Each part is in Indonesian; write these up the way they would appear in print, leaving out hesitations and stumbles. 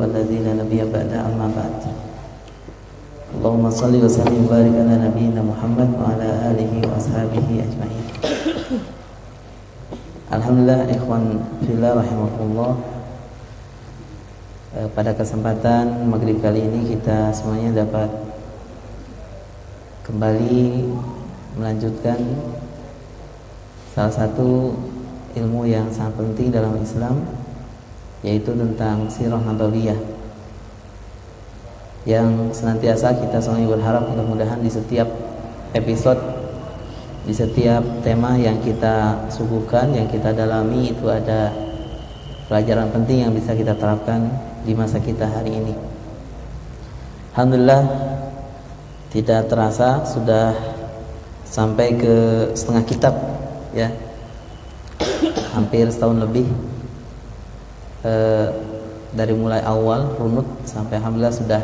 الذي لا نبي بعد أما بعد اللهم صل وسلم وبارك على نبينا محمد وعلى آله وأصحابه أجمعين. Alhamdulillah, ikhwan fillah rahimakumullah. Pada kesempatan maghrib kali ini kita semuanya dapat kembali melanjutkan salah satu ilmu yang sangat penting dalam Islam, yaitu tentang sirah nabawiyah, yang senantiasa kita semuanya berharap mudah-mudahan di setiap episode, di setiap tema yang kita suguhkan, yang kita dalami, itu ada pelajaran penting yang bisa kita terapkan di masa kita hari ini. Alhamdulillah, tidak terasa sudah sampai ke setengah kitab, ya, hampir setahun lebih, dari mulai awal runut sampai alhamdulillah sudah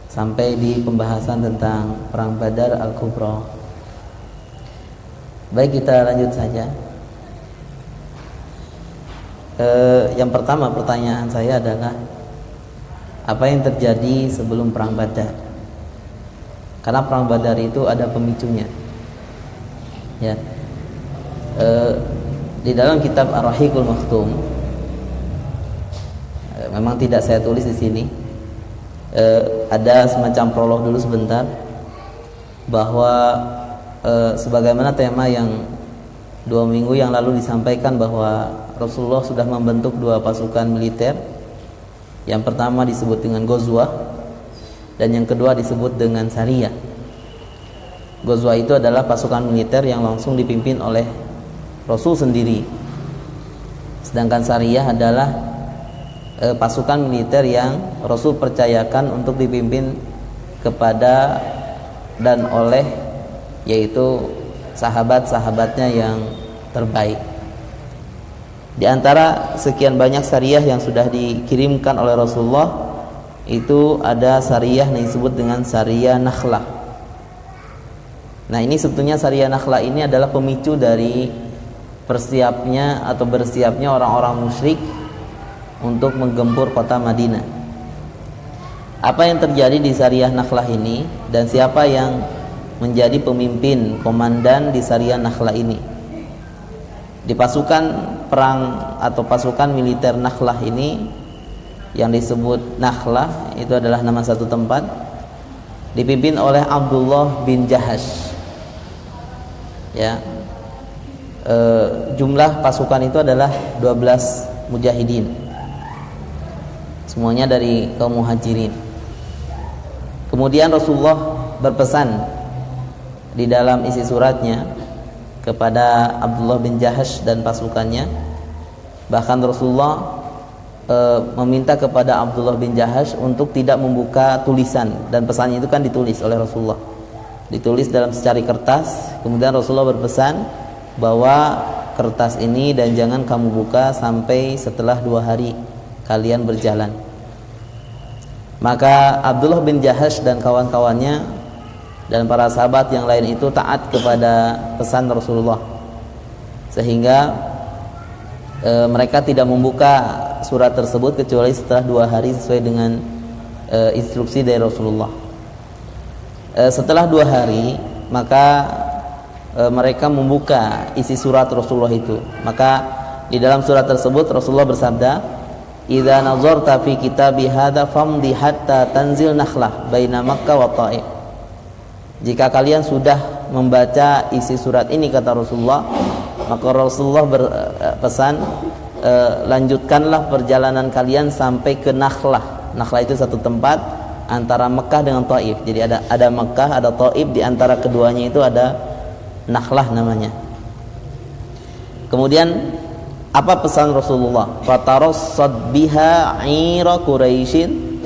sampai di pembahasan tentang Perang Badar Al-Kubra. Baik, kita lanjut saja. Yang pertama, pertanyaan saya adalah apa yang terjadi sebelum Perang Badar? Karena Perang Badar itu ada pemicunya, ya. Di dalam kitab Ar-Rahiqul Maktum, memang tidak saya tulis di sini, ada semacam prolog dulu sebentar, bahwa sebagaimana tema yang 2 minggu yang lalu disampaikan, bahwa Rasulullah sudah membentuk 2 pasukan militer. Yang pertama disebut dengan Ghazwah, dan yang kedua disebut dengan Sariyah. Ghazwah itu adalah pasukan militer yang langsung dipimpin oleh Rasul sendiri, sedangkan Sariyah adalah pasukan militer yang Rasul percayakan untuk dipimpin kepada dan oleh, yaitu sahabat-sahabatnya yang terbaik. Di antara sekian banyak Sariyah yang sudah dikirimkan oleh Rasulullah, itu ada Sariyah yang disebut dengan Sariyah Nakhlah. Nah, ini sebetulnya Sariyah Nakhlah ini adalah pemicu dari bersiapnya orang-orang musyrik untuk menggempur kota Madinah. Apa yang terjadi di Sariyah Nakhlah ini, dan siapa yang menjadi pemimpin, komandan di Sariyah Nakhlah ini? Di pasukan perang atau pasukan militer Nakhlah ini, yang disebut Nakhlah itu adalah nama satu tempat, dipimpin oleh Abdullah bin Jahash, ya. Jumlah pasukan itu adalah 12 mujahidin, semuanya dari kaum muhajirin. Kemudian Rasulullah berpesan di dalam isi suratnya kepada Abdullah bin Jahash dan pasukannya. Bahkan Rasulullah meminta kepada Abdullah bin Jahash untuk tidak membuka tulisan, dan pesannya itu kan ditulis oleh Rasulullah, ditulis dalam secari kertas. Kemudian Rasulullah berpesan bahwa kertas ini dan jangan kamu buka sampai setelah 2 hari kalian berjalan. Maka Abdullah bin Jahash dan kawan-kawannya dan para sahabat yang lain itu taat kepada pesan Rasulullah, sehingga mereka tidak membuka surat tersebut kecuali setelah 2 hari sesuai dengan instruksi dari Rasulullah. Setelah 2 hari, maka mereka membuka isi surat Rasulullah itu. Maka di dalam surat tersebut Rasulullah bersabda, "Idza nazarta fi kitabi hadza famdi hatta tanzil Nakhlah baina Makkah wa Thaif." Jika kalian sudah membaca isi surat ini, kata Rasulullah, maka Rasulullah berpesan, lanjutkanlah perjalanan kalian sampai ke Nakhlah. Nakhlah itu satu tempat antara Mekah dengan Thaif. Jadi ada Mekah, ada Thaif, di antara keduanya itu ada Nakhlah namanya. Kemudian apa pesan Rasulullah? Fatarassad biha 'ira Quraisyin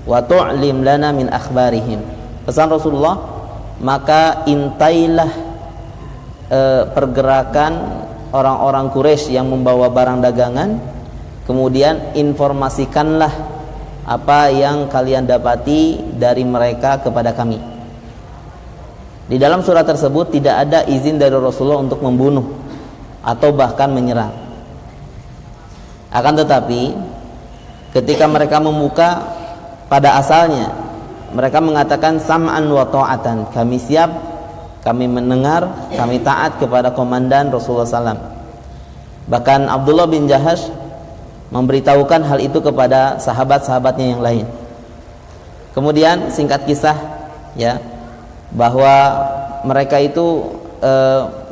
wa tu'lim lana min akhbarihim. Pesan Rasulullah, maka intailah pergerakan orang-orang Quraisy yang membawa barang dagangan, kemudian informasikanlah apa yang kalian dapati dari mereka kepada kami. Di dalam surat tersebut tidak ada izin dari Rasulullah untuk membunuh atau bahkan menyerang. Akan tetapi ketika mereka membuka, pada asalnya mereka mengatakan sam'an wa ta'atan, kami siap, kami mendengar, kami taat kepada komandan Rasulullah SAW. Bahkan Abdullah bin Jahash memberitahukan hal itu kepada sahabat-sahabatnya yang lain. Kemudian singkat kisah ya, bahwa mereka itu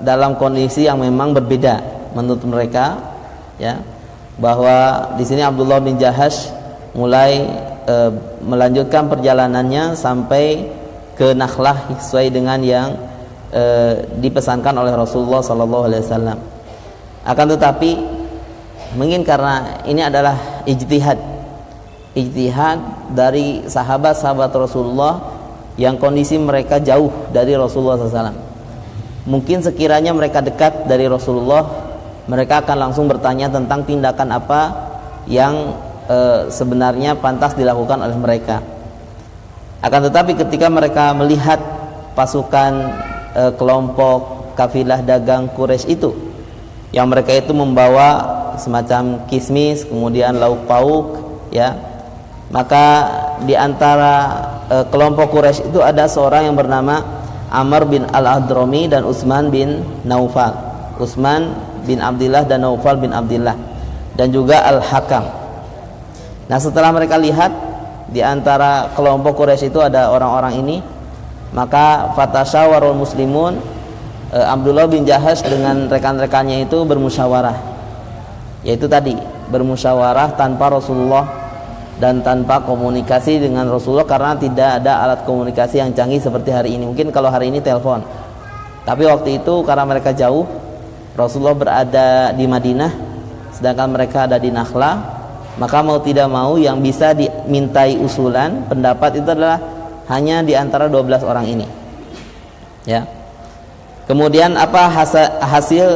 dalam kondisi yang memang berbeda menurut mereka ya, bahwa di sini Abdullah bin Jahash mulai melanjutkan perjalanannya sampai ke Nakhlah sesuai dengan yang dipesankan oleh Rasulullah SAW. Akan tetapi mungkin karena ini adalah ijtihad dari sahabat-sahabat Rasulullah yang kondisi mereka jauh dari Rasulullah SAW. Mungkin sekiranya mereka dekat dari Rasulullah, mereka akan langsung bertanya tentang tindakan apa yang sebenarnya pantas dilakukan oleh mereka. Akan tetapi ketika mereka melihat pasukan kelompok kafilah dagang Quraisy itu, yang mereka itu membawa semacam kismis, kemudian lauk pauk ya, maka di antara kelompok Quraisy itu ada seorang yang bernama Amr bin Al-Hadrami dan Utsman bin Naufal, Utsman bin Abdillah dan Naufal bin Abdillah, dan juga Al-Hakam. Nah, setelah mereka lihat di antara kelompok Quraisy itu ada orang-orang ini, maka fatasyawarul muslimun, Abdullah bin Jahash dengan rekan-rekannya itu bermusyawarah, yaitu tadi bermusyawarah tanpa Rasulullah dan tanpa komunikasi dengan Rasulullah, karena tidak ada alat komunikasi yang canggih seperti hari ini. Mungkin kalau hari ini telepon, tapi waktu itu karena mereka jauh, Rasulullah berada di Madinah sedangkan mereka ada di Nakhlah, maka mau tidak mau yang bisa dimintai usulan pendapat itu adalah hanya di antara 12 orang ini ya. Kemudian apa hasil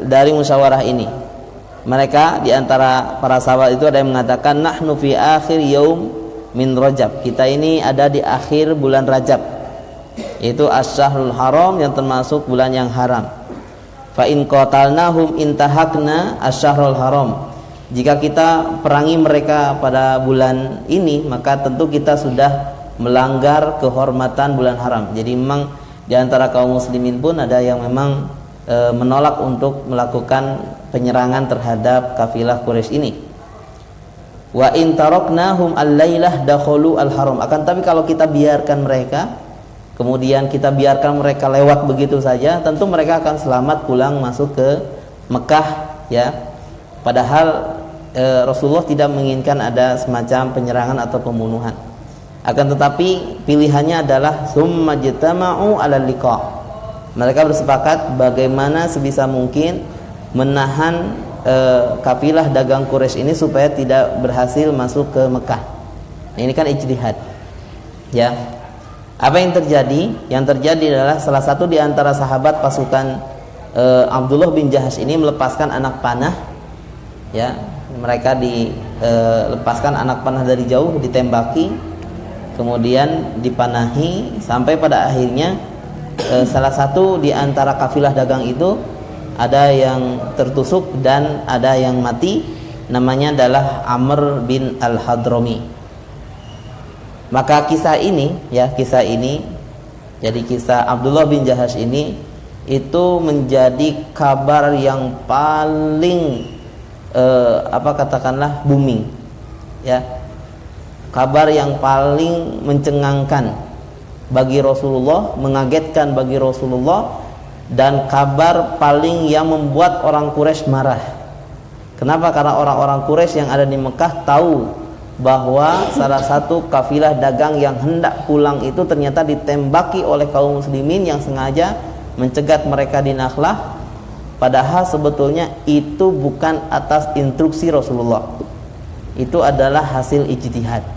dari musyawarah ini? Mereka di antara para sahabat itu ada yang mengatakan nahnu fi akhir yaum min Rajab, kita ini ada di akhir bulan Rajab, yaitu asy-syahrul haram, yang termasuk bulan yang haram. Fa in qatalnahum intahakna asy-syahrul haram, jika kita perangi mereka pada bulan ini, maka tentu kita sudah melanggar kehormatan bulan haram. Jadi memang di antara kaum muslimin pun ada yang memang menolak untuk melakukan penyerangan terhadap kafilah Quraisy ini. Wa in taraknahum al-lailah dakhulu al-haram, akan tapi kalau kita biarkan mereka, kemudian kita biarkan mereka lewat begitu saja, tentu mereka akan selamat pulang masuk ke Mekah ya. Padahal Rasulullah tidak menginginkan ada semacam penyerangan atau pembunuhan. Akan tetapi pilihannya adalah summa jitama'u 'alal liqa'. Mereka bersepakat bagaimana sebisa mungkin menahan kafilah dagang Quraisy ini supaya tidak berhasil masuk ke Mekah. Nah, ini kan ijtihad ya. Apa yang terjadi? Yang terjadi adalah salah satu di antara sahabat pasukan Abdullah bin Jahash ini melepaskan anak panah ya. Mereka dilepaskan anak panah dari jauh, ditembaki, kemudian dipanahi, sampai pada akhirnya salah satu di antara kafilah dagang itu ada yang tertusuk dan ada yang mati, namanya adalah Amr bin Al-Hadrami. Maka kisah ini jadi kisah Abdullah bin Jahash ini itu menjadi kabar yang paling katakanlah booming ya, kabar yang paling mencengangkan bagi Rasulullah, mengagetkan bagi Rasulullah, dan kabar paling yang membuat orang Quraisy marah. Kenapa? Karena orang-orang Quraisy yang ada di Mekah tahu bahwa salah satu kafilah dagang yang hendak pulang itu ternyata ditembaki oleh kaum muslimin yang sengaja mencegat mereka di Nakhlah, padahal sebetulnya itu bukan atas instruksi Rasulullah, itu adalah hasil ijtihad.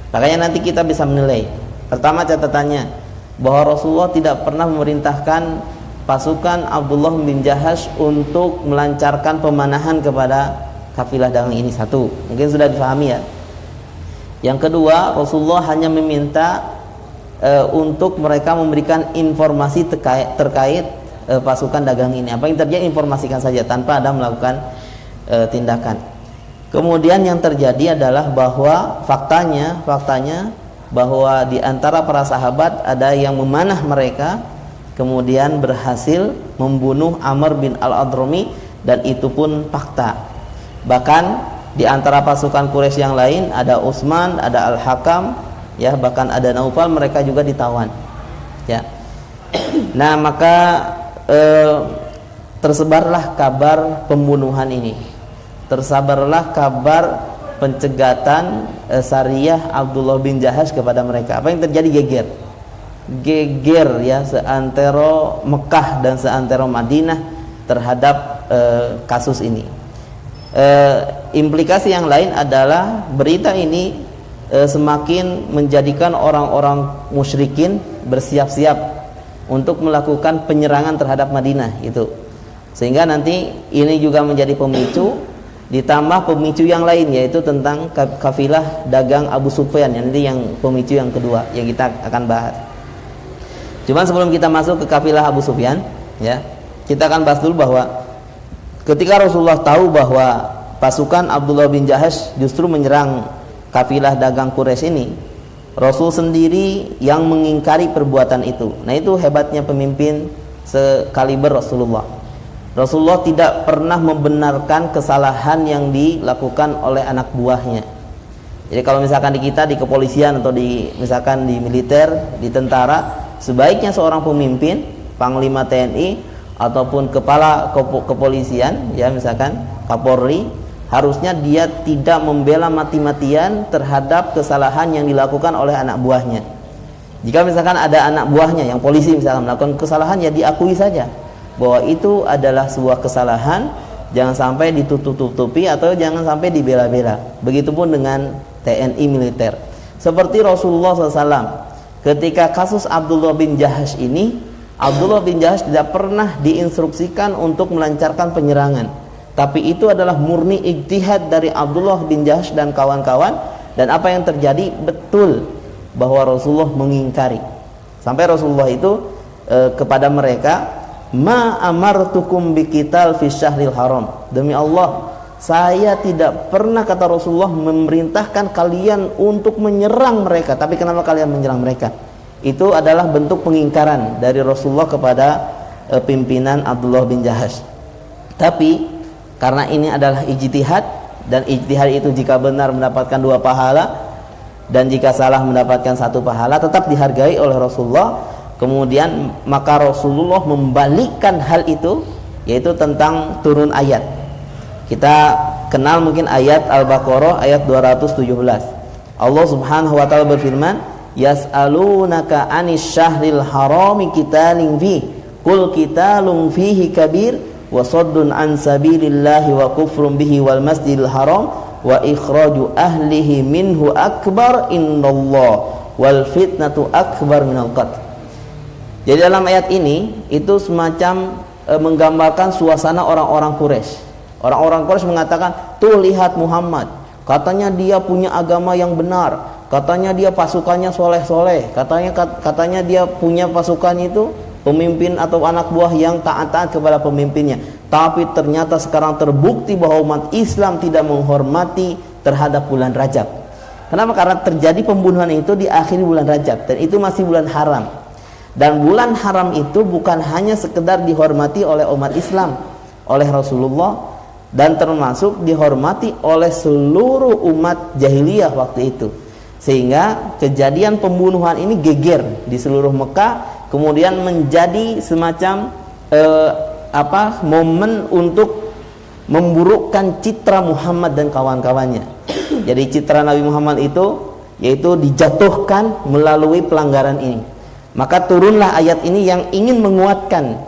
Makanya nanti kita bisa menilai. Pertama catatannya bahwa Rasulullah tidak pernah memerintahkan pasukan Abdullah bin Jahash untuk melancarkan pemanahan kepada kafilah dagang ini. Satu, mungkin sudah difahami ya. Yang kedua, Rasulullah hanya meminta untuk mereka memberikan informasi terkait pasukan dagang ini. Apa yang terjadi informasikan saja tanpa ada melakukan tindakan. Kemudian yang terjadi adalah bahwa faktanya bahwa di antara para sahabat ada yang memanah mereka, kemudian berhasil membunuh Amr bin Al-Adrami, dan itu pun fakta. Bahkan di antara pasukan Quraisy yang lain ada Utsman, ada Al-Hakam, ya, bahkan ada Naufal, mereka juga ditawan. Ya. Nah, maka tersebarlah kabar pembunuhan ini. Tersebarlah kabar pencegatan Sariyah Abdullah bin Jahash kepada mereka. Apa yang terjadi? Geger ya, seantero Mekah dan seantero Madinah terhadap kasus ini. Implikasi yang lain adalah berita ini semakin menjadikan orang-orang musyrikin bersiap-siap untuk melakukan penyerangan terhadap Madinah itu. Sehingga nanti ini juga menjadi pemicu, ditambah pemicu yang lain, yaitu tentang kafilah dagang Abu Sufyan, yang pemicu yang kedua yang kita akan bahas. Cuman sebelum kita masuk ke kafilah Abu Sufyan, ya, kita akan bahas dulu bahwa ketika Rasulullah tahu bahwa pasukan Abdullah bin Jahash justru menyerang kafilah dagang Quraisy ini, Rasul sendiri yang mengingkari perbuatan itu. Nah, itu hebatnya pemimpin sekaliber Rasulullah. Rasulullah tidak pernah membenarkan kesalahan yang dilakukan oleh anak buahnya. Jadi kalau misalkan di kita, di kepolisian atau misalkan di militer, di tentara, sebaiknya seorang pemimpin, panglima TNI ataupun kepala kepolisian, ya misalkan Kapolri, harusnya dia tidak membela mati-matian terhadap kesalahan yang dilakukan oleh anak buahnya. Jika misalkan ada anak buahnya yang polisi misalkan melakukan kesalahan, ya diakui saja bahwa itu adalah sebuah kesalahan, jangan sampai ditutup-tutupi atau jangan sampai dibela-bela. Begitupun dengan TNI militer. Seperti Rasulullah SAW, ketika kasus Abdullah bin Jahash ini, Abdullah bin Jahash tidak pernah diinstruksikan untuk melancarkan penyerangan, tapi itu adalah murni ijtihad dari Abdullah bin Jahash dan kawan-kawan. Dan apa yang terjadi betul bahwa Rasulullah mengingkari. Sampai Rasulullah itu kepada mereka, ma amartukum biqital fi syahril haram. Demi Allah, saya tidak pernah, kata Rasulullah, memerintahkan kalian untuk menyerang mereka. Tapi kenapa kalian menyerang mereka? Itu adalah bentuk pengingkaran dari Rasulullah kepada pimpinan Abdullah bin Jahash. Tapi karena ini adalah ijtihad, dan ijtihad itu jika benar mendapatkan 2 pahala, dan jika salah mendapatkan 1 pahala, tetap dihargai oleh Rasulullah. Kemudian maka Rasulullah membalikkan hal itu, yaitu tentang turun ayat. Kita kenal mungkin ayat Al-Baqarah ayat 217. Allah Subhanahu wa taala berfirman, yas'alunaka 'anis syahril harami qitalin fi qul qitalun fihi kabir wa saddun an sabilillahi wa kufrun bihi wal masjidil haram wa ikhraju ahlihi minhu akbar innallaha wal fitnatu akbar minal qatl. Jadi dalam ayat ini itu semacam menggambarkan suasana orang-orang Quraisy. Orang-orang Quraisy mengatakan, tuh lihat Muhammad, katanya dia punya agama yang benar, katanya dia pasukannya soleh-soleh, katanya dia punya pasukan itu pemimpin atau anak buah yang taat-taat kepada pemimpinnya. Tapi ternyata sekarang terbukti bahwa umat Islam tidak menghormati terhadap bulan Rajab. Kenapa? Karena terjadi pembunuhan itu di akhir bulan Rajab, dan itu masih bulan haram. Dan bulan haram itu bukan hanya sekedar dihormati oleh umat Islam, oleh Rasulullah, dan termasuk dihormati oleh seluruh umat jahiliyah waktu itu. Sehingga kejadian pembunuhan ini geger di seluruh Mekah, kemudian menjadi semacam momen untuk memburukkan citra Muhammad dan kawan-kawannya. Jadi citra Nabi Muhammad itu yaitu dijatuhkan melalui pelanggaran ini. Maka turunlah ayat ini yang ingin menguatkan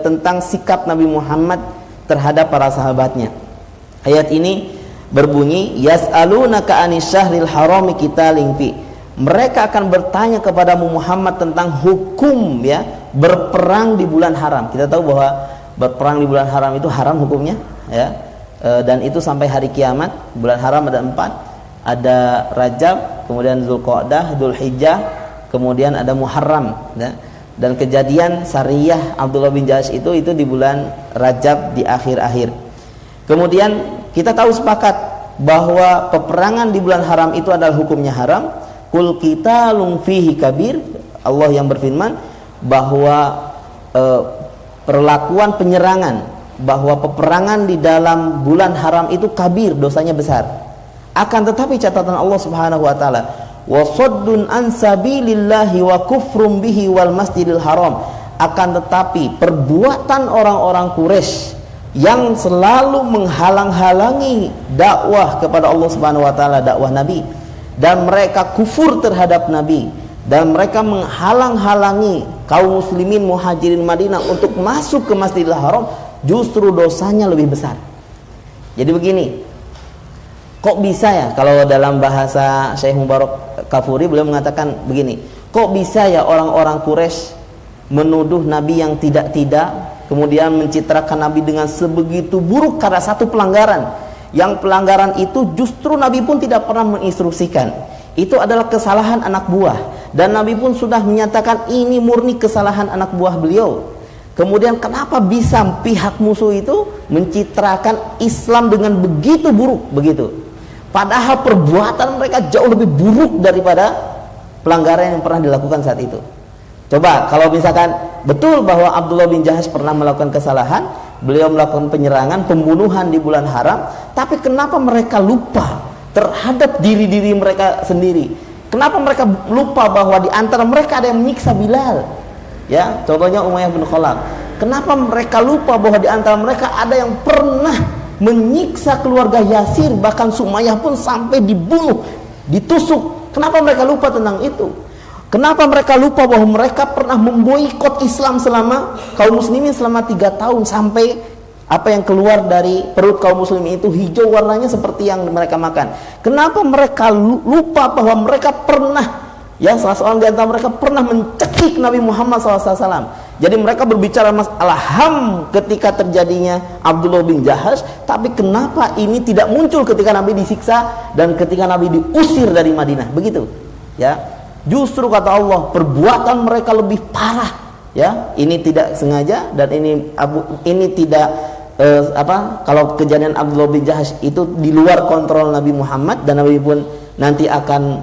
tentang sikap Nabi Muhammad terhadap para sahabatnya. Ayat ini berbunyi, yas'alunaka 'anis syahril harami qitalin fi. Mereka akan bertanya kepadamu Muhammad tentang hukum, ya, berperang di bulan haram. Kita tahu bahwa berperang di bulan haram itu haram hukumnya, ya. Dan itu sampai hari kiamat. Bulan haram ada 4. Ada Rajab, kemudian Zulqa'dah, Dzulhijjah, kemudian ada Muharram, ya. Dan kejadian Sariyah Abdullah bin Jahash itu di bulan Rajab di akhir-akhir. Kemudian kita tahu sepakat bahwa peperangan di bulan haram itu adalah hukumnya haram. Qul qitalun fihi kabir. Allah yang berfirman bahwa perlakuan penyerangan, bahwa peperangan di dalam bulan haram itu kabir, dosanya besar. Akan tetapi catatan Allah Subhanahu wa taala, wa saddun an sabilillahi wa kufrum bihi wal masjidil haram. Akan tetapi perbuatan orang-orang Quraisy yang selalu menghalang-halangi dakwah kepada Allah Subhanahu wa taala, dakwah Nabi, dan mereka kufur terhadap Nabi, dan mereka menghalang-halangi kaum muslimin muhajirin Madinah untuk masuk ke Masjidil Haram, justru dosanya lebih besar. Jadi begini, kok bisa ya, kalau dalam bahasa Syekh Mubarak Kafuri beliau mengatakan begini, kok bisa ya orang-orang Quraisy menuduh Nabi yang tidak-tidak, kemudian mencitrakan Nabi dengan sebegitu buruk karena satu pelanggaran, yang pelanggaran itu justru Nabi pun tidak pernah menginstruksikan, itu adalah kesalahan anak buah, dan Nabi pun sudah menyatakan ini murni kesalahan anak buah beliau. Kemudian kenapa bisa pihak musuh itu mencitrakan Islam dengan begitu buruk begitu, padahal perbuatan mereka jauh lebih buruk daripada pelanggaran yang pernah dilakukan saat itu. Coba kalau misalkan betul bahwa Abdullah bin Jahash pernah melakukan kesalahan, beliau melakukan penyerangan, pembunuhan di bulan haram, tapi kenapa mereka lupa terhadap diri-diri mereka sendiri? Kenapa mereka lupa bahwa di antara mereka ada yang menyiksa Bilal? Ya, contohnya Umayyah bin Khalaf. Kenapa mereka lupa bahwa di antara mereka ada yang pernah menyiksa keluarga Yasir, bahkan Sumayyah pun sampai dibunuh, ditusuk? Kenapa mereka lupa tentang itu? Kenapa mereka lupa bahwa mereka pernah memboikot Islam selama kaum muslimin selama 3 tahun, sampai apa yang keluar dari perut kaum muslimin itu hijau warnanya seperti yang mereka makan? Kenapa mereka lupa bahwa mereka pernah, ya, salah seorang di antara mereka pernah mencekik Nabi Muhammad SAW. Jadi mereka berbicara masalah HAM ketika terjadinya Abdullah bin Jahash, tapi kenapa ini tidak muncul ketika Nabi disiksa dan ketika Nabi diusir dari Madinah? Begitu, ya. Justru kata Allah, perbuatan mereka lebih parah, ya. Ini tidak sengaja, dan ini tidak kalau kejadian Abdullah bin Jahash itu di luar kontrol Nabi Muhammad, dan Nabi pun nanti akan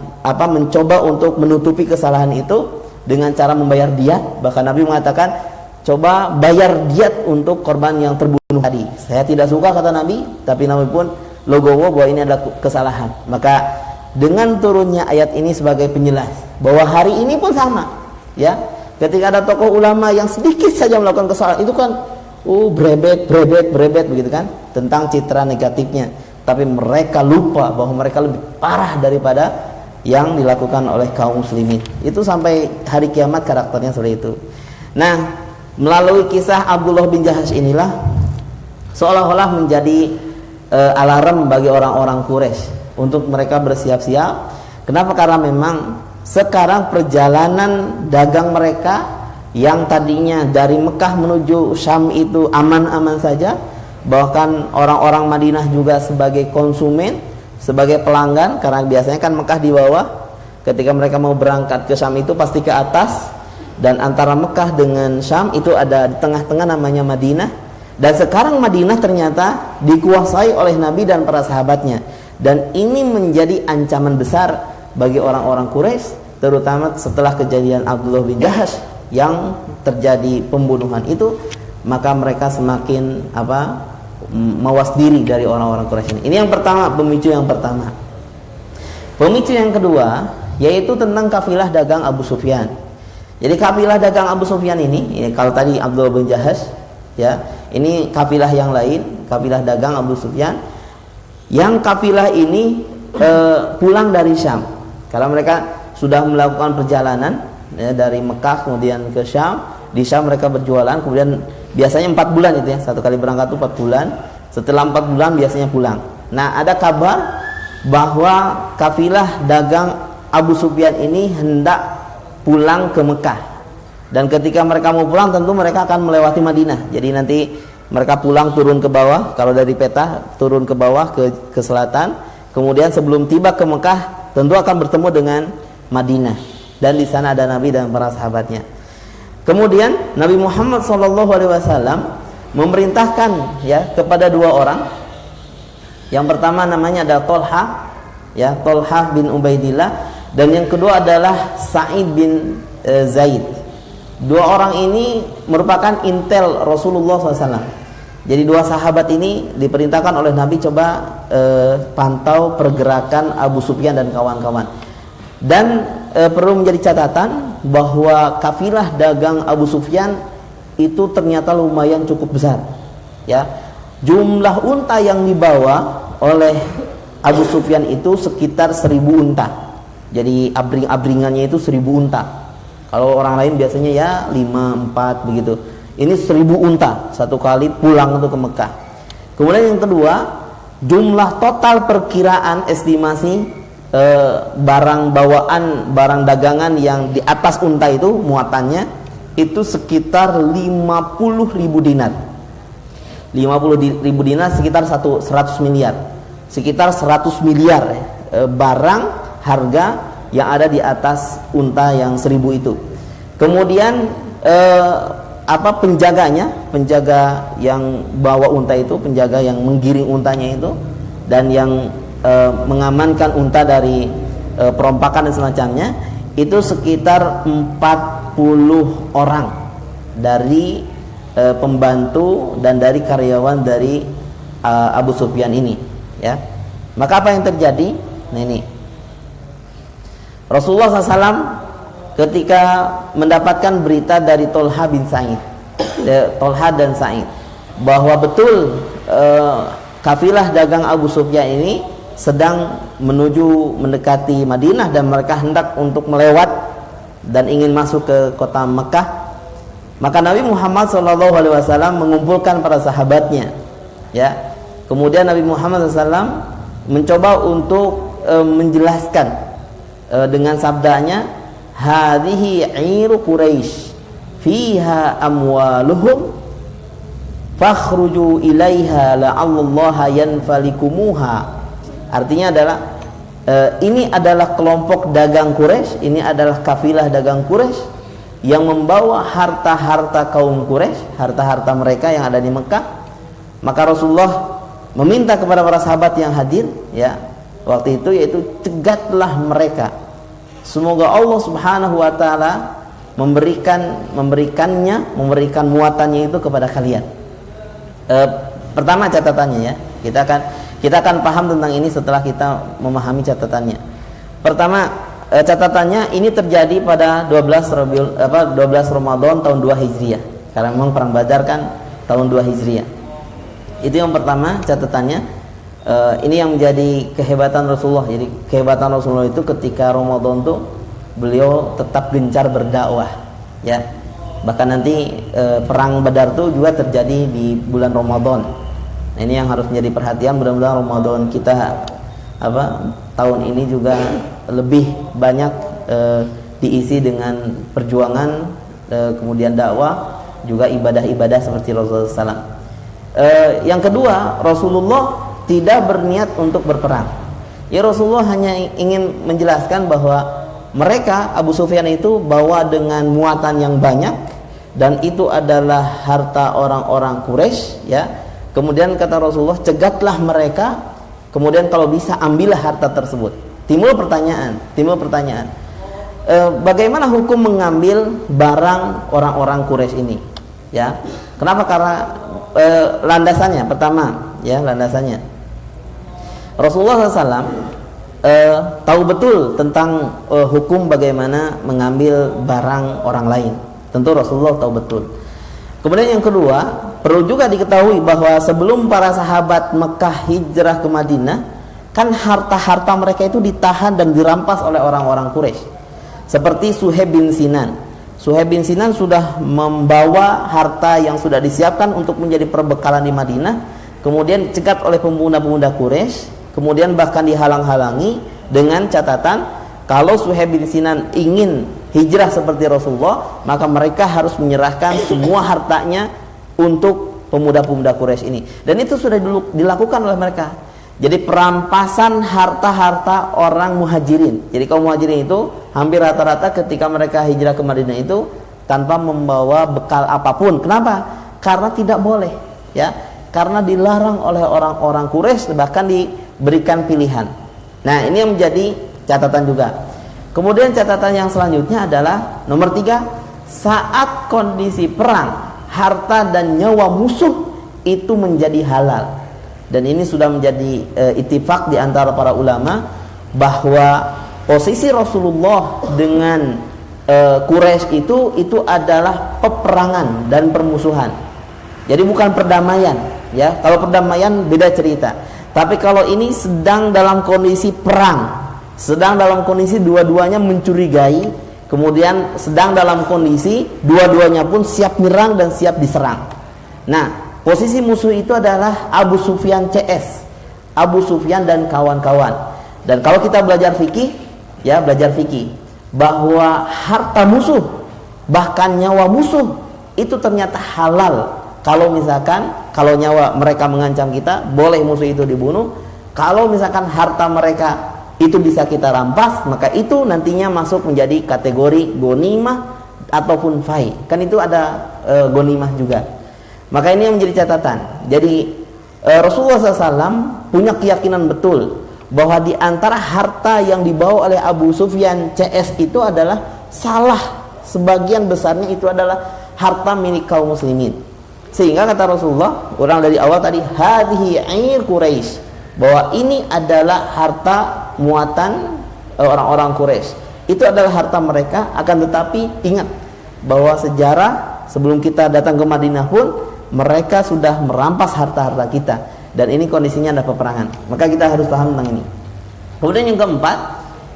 mencoba untuk menutupi kesalahan itu dengan cara membayar diat. Bahkan Nabi mengatakan, coba bayar diat untuk korban yang terbunuh tadi. Saya tidak suka, kata Nabi, tapi Nabi pun logowo bahwa ini adalah kesalahan. Maka dengan turunnya ayat ini sebagai penjelas bahwa hari ini pun sama, ya. Ketika ada tokoh ulama yang sedikit saja melakukan kesalahan, itu kan brebet begitu kan, tentang citra negatifnya. Tapi mereka lupa bahwa mereka lebih parah daripada yang dilakukan oleh kaum muslimin. Itu sampai hari kiamat karakternya seperti itu. Nah, melalui kisah Abdullah bin Jahash inilah seolah-olah menjadi alarm bagi orang-orang Quraisy untuk mereka bersiap-siap. Kenapa? Karena memang sekarang perjalanan dagang mereka yang tadinya dari Mekah menuju Syam itu aman-aman saja, bahkan orang-orang Madinah juga sebagai konsumen, sebagai pelanggan, karena biasanya kan Mekah di bawah, ketika mereka mau berangkat ke Syam itu pasti ke atas, dan antara Mekah dengan Syam itu ada di tengah-tengah namanya Madinah. Dan sekarang Madinah ternyata dikuasai oleh Nabi dan para sahabatnya, dan ini menjadi ancaman besar bagi orang-orang Quraisy, terutama setelah kejadian Abdullah bin Jahash yang terjadi pembunuhan itu. Maka mereka semakin mawas diri dari orang-orang Quraisy ini. Ini yang pertama, pemicu yang pertama. Pemicu yang kedua yaitu tentang kafilah dagang Abu Sufyan. Jadi kafilah dagang Abu Sufyan ini, kalau tadi Abdullah bin Jahash, ya, ini kafilah yang lain, kafilah dagang Abu Sufyan. Yang kafilah ini pulang dari Syam. Kalau mereka sudah melakukan perjalanan, ya, dari Mekah kemudian ke Syam. Di Syam mereka berjualan, kemudian biasanya 4 bulan itu, ya, satu kali berangkat itu 4 bulan. Setelah 4 bulan biasanya pulang. Nah, ada kabar bahwa kafilah dagang Abu Sufyan ini hendak pulang ke Mekah. Dan ketika mereka mau pulang, tentu mereka akan melewati Madinah. Jadi nanti mereka pulang turun ke bawah, kalau dari peta turun ke bawah ke selatan. Kemudian sebelum tiba ke Mekah, tentu akan bertemu dengan Madinah. Dan di sana ada Nabi dan para sahabatnya. Kemudian Nabi Muhammad SAW memerintahkan, ya, kepada 2 orang Yang pertama namanya adalah Tolha, ya, Tolha bin Ubaidillah, dan yang kedua adalah Sa'id bin Zaid. Dua orang ini merupakan intel Rasulullah SAW. Jadi dua sahabat ini diperintahkan oleh Nabi, coba pantau pergerakan Abu Sufyan dan kawan-kawan. Dan perlu menjadi catatan bahwa kafilah dagang Abu Sufyan itu ternyata lumayan cukup besar, ya. Jumlah unta yang dibawa oleh Abu Sufyan itu sekitar 1000 unta. Jadi abring-abringannya itu 1000 unta. Kalau orang lain biasanya ya 5, 4 begitu. Ini 1000 unta satu kali pulang untuk ke Mekah. Kemudian yang kedua, jumlah total perkiraan estimasi barang bawaan, barang dagangan yang di atas unta itu muatannya itu sekitar 50.000 dinar. 50.000 dinar sekitar 100 miliar. Sekitar 100 miliar barang harga yang ada di atas unta yang 1000 itu. Kemudian penjaga yang bawa unta itu, penjaga yang menggiring untanya itu, dan yang mengamankan unta dari perompakan dan semacamnya, itu sekitar 40 orang dari pembantu dan dari karyawan dari Abu Sufyan ini, ya. Maka apa yang terjadi? Nah, ini Rasulullah SAW ketika mendapatkan berita dari Tolha bin Sa'id, Tolha dan Sa'id, bahwa betul kafilah dagang Abu Sufyan ini sedang mendekati Madinah dan mereka hendak untuk melewat dan ingin masuk ke kota Mekah, maka Nabi Muhammad SAW mengumpulkan para sahabatnya, ya. Kemudian Nabi Muhammad SAW mencoba untuk menjelaskan dengan sabdanya, hadhihi 'iru Quraisy fiha amwaluhum fakhruju ilaiha la'allallaha yanfalikumuha. Artinya adalah ini adalah kelompok dagang Quraisy, ini adalah kafilah dagang Quraisy yang membawa harta-harta kaum Quraisy, harta-harta mereka yang ada di Mekah. Maka Rasulullah meminta kepada para sahabat yang hadir, ya, waktu itu, yaitu cegatlah mereka. Semoga Allah Subhanahu wa taala memberikan muatannya itu kepada kalian. Pertama catatannya, ya. Kita akan paham tentang ini setelah kita memahami catatannya. Pertama, catatannya ini terjadi pada 12 Ramadan tahun 2 Hijriah. Karena memang perang Badar kan tahun 2 Hijriah. Itu yang pertama catatannya. Ini yang menjadi kehebatan Rasulullah. Jadi kehebatan Rasulullah itu ketika Ramadan tuh beliau tetap gencar berdakwah, ya. Bahkan nanti perang Badar tuh juga terjadi di bulan Ramadan. Nah, ini yang harus menjadi perhatian. Mudah-mudahan Ramadan kita tahun ini juga lebih banyak diisi dengan perjuangan, kemudian dakwah, juga ibadah-ibadah seperti Rasulullah SAW. Yang kedua, Rasulullah tidak berniat untuk berperang. Ya, Rasulullah hanya ingin menjelaskan bahwa mereka, Abu Sufyan itu bawa dengan muatan yang banyak, dan itu adalah harta orang-orang Quraisy, ya. Kemudian kata Rasulullah, cegatlah mereka, kemudian kalau bisa ambillah harta tersebut. Timbul pertanyaan, bagaimana hukum mengambil barang orang-orang Quraisy ini, ya? Kenapa? Karena landasannya, pertama, ya, landasannya Rasulullah SAW tahu betul tentang hukum bagaimana mengambil barang orang lain. Tentu Rasulullah tahu betul. Kemudian yang kedua, perlu juga diketahui bahwa sebelum para sahabat Mekah hijrah ke Madinah, kan harta-harta mereka itu ditahan dan dirampas oleh orang-orang Quraisy. Seperti Suhaib bin Sinan. Suhaib bin Sinan sudah membawa harta yang sudah disiapkan untuk menjadi perbekalan di Madinah, kemudian dicegat oleh pemuda-pemuda Quraisy, kemudian bahkan dihalang-halangi dengan catatan kalau Suhaib bin Sinan ingin hijrah seperti Rasulullah, maka mereka harus menyerahkan semua hartanya untuk pemuda-pemuda Quraisy ini. Dan itu sudah dilakukan oleh mereka. Jadi perampasan harta-harta orang muhajirin. Jadi kaum muhajirin itu hampir rata-rata ketika mereka hijrah ke Madinah itu tanpa membawa bekal apapun. Kenapa? Karena tidak boleh, ya. karena dilarang oleh orang-orang Quraisy, bahkan diberikan pilihan. Nah, ini yang menjadi catatan juga. Kemudian catatan yang selanjutnya adalah nomor 3, saat kondisi perang, harta dan nyawa musuh itu menjadi halal. Dan ini sudah menjadi ittifaq di antara para ulama bahwa posisi Rasulullah dengan Quraisy itu adalah peperangan dan permusuhan. Jadi bukan perdamaian, ya. Kalau perdamaian beda cerita. Tapi kalau ini sedang dalam kondisi perang, sedang dalam kondisi dua-duanya mencurigai, kemudian sedang dalam kondisi dua-duanya pun siap menyerang dan siap diserang. Nah, posisi musuh itu adalah Abu Sufyan CS, Abu Sufyan dan kawan-kawan. Dan kalau kita belajar fikih, ya belajar fikih, bahwa harta musuh, bahkan nyawa musuh itu ternyata halal. Kalau misalkan, kalau nyawa mereka mengancam kita, boleh musuh itu dibunuh. Kalau misalkan harta mereka itu bisa kita rampas, maka itu nantinya masuk menjadi kategori gonimah ataupun fai. Kan itu ada gonimah juga. Maka ini yang menjadi catatan. Jadi Rasulullah SAW punya keyakinan betul bahwa di antara harta yang dibawa oleh Abu Sufyan CS itu adalah salah, sebagian besarnya itu adalah harta milik kaum muslimin. Sehingga kata Rasulullah, orang dari awal tadi, hadhihi 'air Quraisy, bahwa ini adalah harta muatan orang-orang Quraisy. Itu adalah harta mereka, akan tetapi ingat bahwa sejarah sebelum kita datang ke Madinah pun mereka sudah merampas harta-harta kita, dan ini kondisinya ada peperangan. Maka kita harus paham tentang ini. Kemudian yang keempat,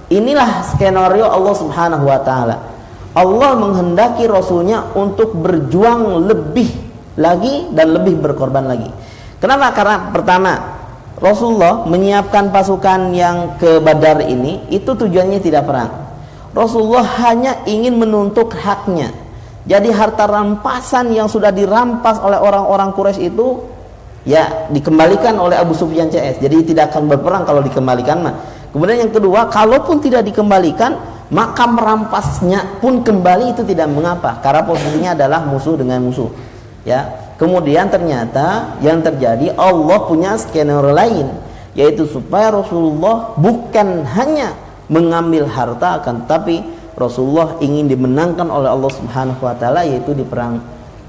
inilah skenario Allah Subhanahu wa taala. Allah menghendaki Rasulnya untuk berjuang lebih lagi dan lebih berkorban lagi. Kenapa? Karena pertama, Rasulullah menyiapkan pasukan yang ke Badar ini, itu tujuannya tidak perang. Rasulullah hanya ingin menuntut haknya. Jadi harta rampasan yang sudah dirampas oleh orang-orang Quraisy itu ya dikembalikan oleh Abu Sufyan CS. Jadi tidak akan berperang kalau dikembalikan mah. Kemudian yang kedua, kalaupun tidak dikembalikan, maka merampasnya pun kembali itu tidak mengapa, karena posisinya adalah musuh dengan musuh. Ya, kemudian ternyata yang terjadi, Allah punya skenario lain, yaitu supaya Rasulullah bukan hanya mengambil harta, akan tetapi Rasulullah ingin dimenangkan oleh Allah Subhanahu wa taala, yaitu di perang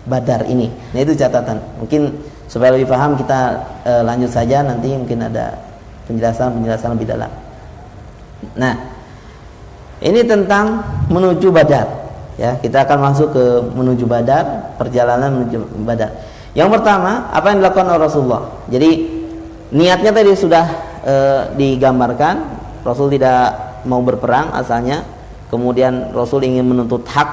Badar ini. Nah, itu catatan. Mungkin supaya lebih paham kita lanjut saja, nanti mungkin ada penjelasan lebih dalam. Nah, ini tentang menuju Badar. Ya, kita akan masuk ke menuju Badar, perjalanan menuju Badar. Yang pertama, apa yang dilakukan oleh Rasulullah? Jadi niatnya tadi sudah digambarkan. Rasul tidak mau berperang asalnya. Kemudian Rasul ingin menuntut hak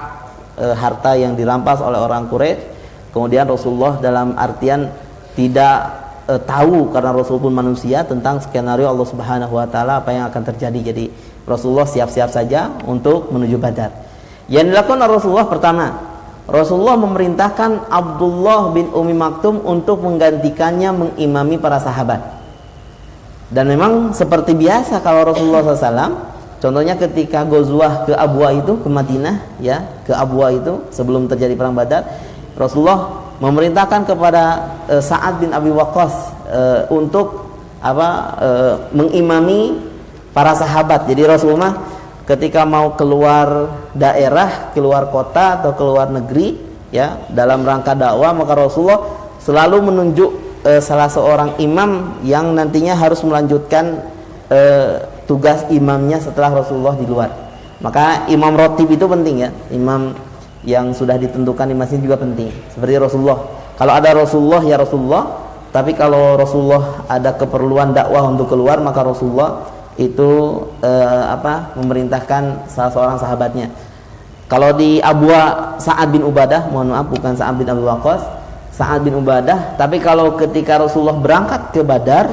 harta yang dirampas oleh orang Quraisy. Kemudian Rasulullah dalam artian tidak tahu, karena Rasul pun manusia, tentang skenario Allah Subhanahu wa taala apa yang akan terjadi. Jadi Rasulullah siap-siap saja untuk menuju Badar. Yang dilakukan Rasulullah, pertama, Rasulullah memerintahkan Abdullah bin Umi Maktum untuk menggantikannya mengimami para sahabat. Dan memang seperti biasa kalau Rasulullah SAW, contohnya ketika Ghazwah ke Abwa itu, ke Madinah, ya, ke Abwa itu sebelum terjadi perang Badar, Rasulullah memerintahkan kepada Sa'ad bin Abi Waqqas untuk mengimami para sahabat. Jadi Rasulullah ketika mau keluar daerah, keluar kota atau keluar negeri, ya, dalam rangka dakwah, maka Rasulullah selalu menunjuk salah seorang imam yang nantinya harus melanjutkan tugas imamnya setelah Rasulullah di luar. Maka imam rotib itu penting, ya, imam yang sudah ditentukan di masjid juga penting. Seperti Rasulullah, kalau ada Rasulullah ya Rasulullah, tapi kalau Rasulullah ada keperluan dakwah untuk keluar, maka Rasulullah itu memerintahkan salah seorang sahabatnya. Kalau di Abwa, Sa'ad bin Ubadah, mohon maaf, bukan Sa'ad bin Abi Waqqas, Sa'ad bin Ubadah. Tapi kalau ketika Rasulullah berangkat ke Badar,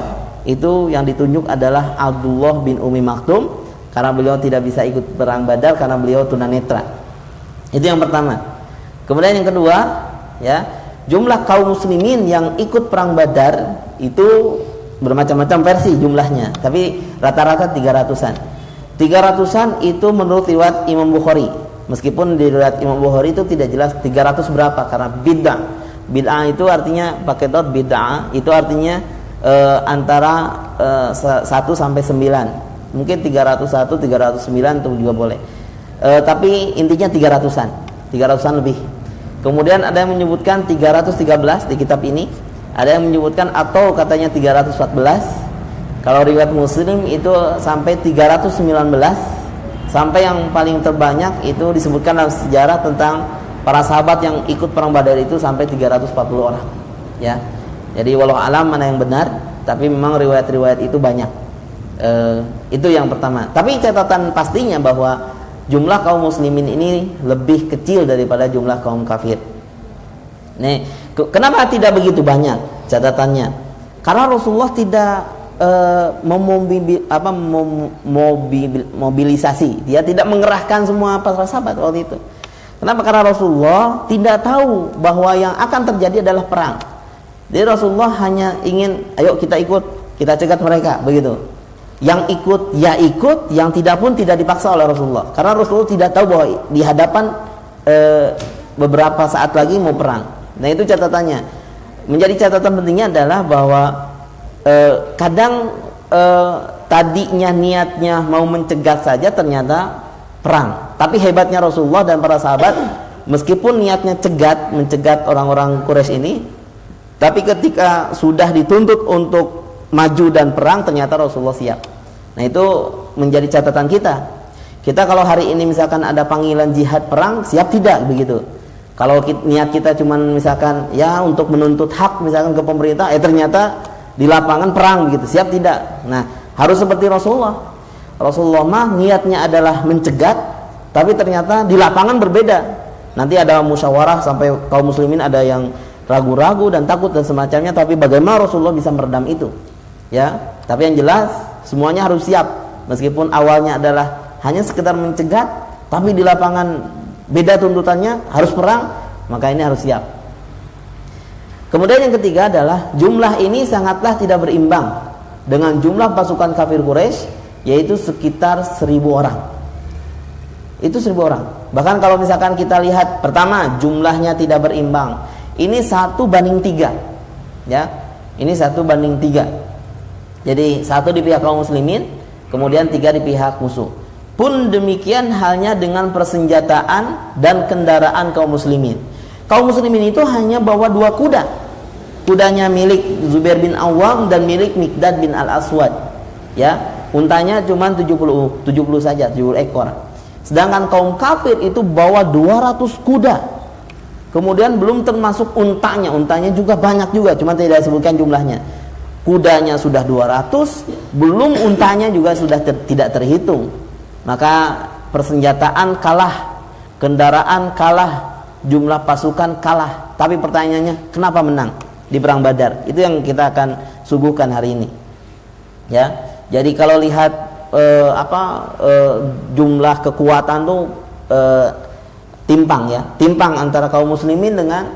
itu yang ditunjuk adalah Abdullah bin Umi Maktum, karena beliau tidak bisa ikut perang Badar karena beliau tunanetra. Itu yang pertama. Kemudian yang kedua, ya, jumlah kaum muslimin yang ikut perang Badar itu bermacam-macam versi jumlahnya, tapi rata-rata 300-an. 300-an itu menurut riwayat Imam Bukhari. Meskipun di riwayat Imam Bukhari itu tidak jelas 300 berapa, karena bid'ah. Bid'ah itu artinya pakai dot, bid'ah itu artinya antara 1 sampai 9. Mungkin 301, 309 itu juga boleh. Tapi intinya 300-an lebih. Kemudian ada yang menyebutkan 313 di kitab ini, ada yang menyebutkan atau katanya 314. Kalau riwayat Muslim itu sampai 319, sampai yang paling terbanyak itu disebutkan dalam sejarah tentang para sahabat yang ikut perang Badar itu sampai 340 orang. Ya. Jadi walau alam mana yang benar, tapi memang riwayat-riwayat itu banyak. Itu yang pertama. Tapi catatan pastinya bahwa jumlah kaum muslimin ini lebih kecil daripada jumlah kaum kafir. Nih, kenapa tidak begitu banyak catatannya? Karena Rasulullah tidak memobilisasi, dia tidak mengerahkan semua para sahabat waktu itu. Kenapa? Karena Rasulullah tidak tahu bahwa yang akan terjadi adalah perang. Jadi Rasulullah hanya ingin, ayo kita ikut, kita cegat mereka, begitu. Yang ikut ya ikut, yang tidak pun tidak dipaksa oleh Rasulullah. Karena Rasulullah tidak tahu bahwa di hadapan beberapa saat lagi mau perang. Nah itu catatannya. Menjadi catatan pentingnya adalah bahwa kadang tadinya niatnya mau mencegat saja ternyata perang. Tapi hebatnya Rasulullah dan para sahabat, meskipun niatnya mencegat orang-orang Quraisy ini, tapi ketika sudah dituntut untuk maju dan perang, ternyata Rasulullah siap. Nah itu menjadi catatan kita. Kita kalau hari ini misalkan ada panggilan jihad perang, siap tidak begitu? Kalau niat kita cuman misalkan ya untuk menuntut hak misalkan ke pemerintah, ternyata di lapangan perang begitu, siap tidak? Nah, harus seperti Rasulullah. Rasulullah mah niatnya adalah mencegat, tapi ternyata di lapangan berbeda. Nanti ada musyawarah sampai kaum muslimin ada yang ragu-ragu dan takut dan semacamnya, tapi bagaimana Rasulullah bisa meredam itu? Ya, tapi yang jelas semuanya harus siap. Meskipun awalnya adalah hanya sekedar mencegat, tapi di lapangan beda tuntutannya, harus perang, maka ini harus siap. Kemudian yang ketiga adalah jumlah ini sangatlah tidak berimbang dengan jumlah pasukan kafir Quraisy, yaitu sekitar 1.000 orang. Itu 1.000 orang. Bahkan kalau misalkan kita lihat, pertama jumlahnya tidak berimbang. Ini 1:3, ya. Ini 1:3. Jadi 1 di pihak kaum muslimin, kemudian 3 di pihak musuh. Pun demikian halnya dengan persenjataan dan kendaraan kaum muslimin. Kaum muslimin itu hanya bawa 2 kuda. Kudanya milik Zubair bin Awam dan milik Miqdad bin Al-Aswad. Ya, untanya cuma 70 saja, 70 ekor. Sedangkan kaum kafir itu bawa 200 kuda. Kemudian belum termasuk untanya. Untanya juga banyak juga, cuma tidak disebutkan jumlahnya. Kudanya sudah 200, belum untanya juga sudah tidak terhitung. Maka persenjataan kalah, kendaraan kalah, jumlah pasukan kalah. Tapi pertanyaannya, kenapa menang di perang Badar? Itu yang kita akan suguhkan hari ini. Ya, jadi kalau lihat jumlah kekuatan tuh timpang, ya, timpang antara kaum muslimin dengan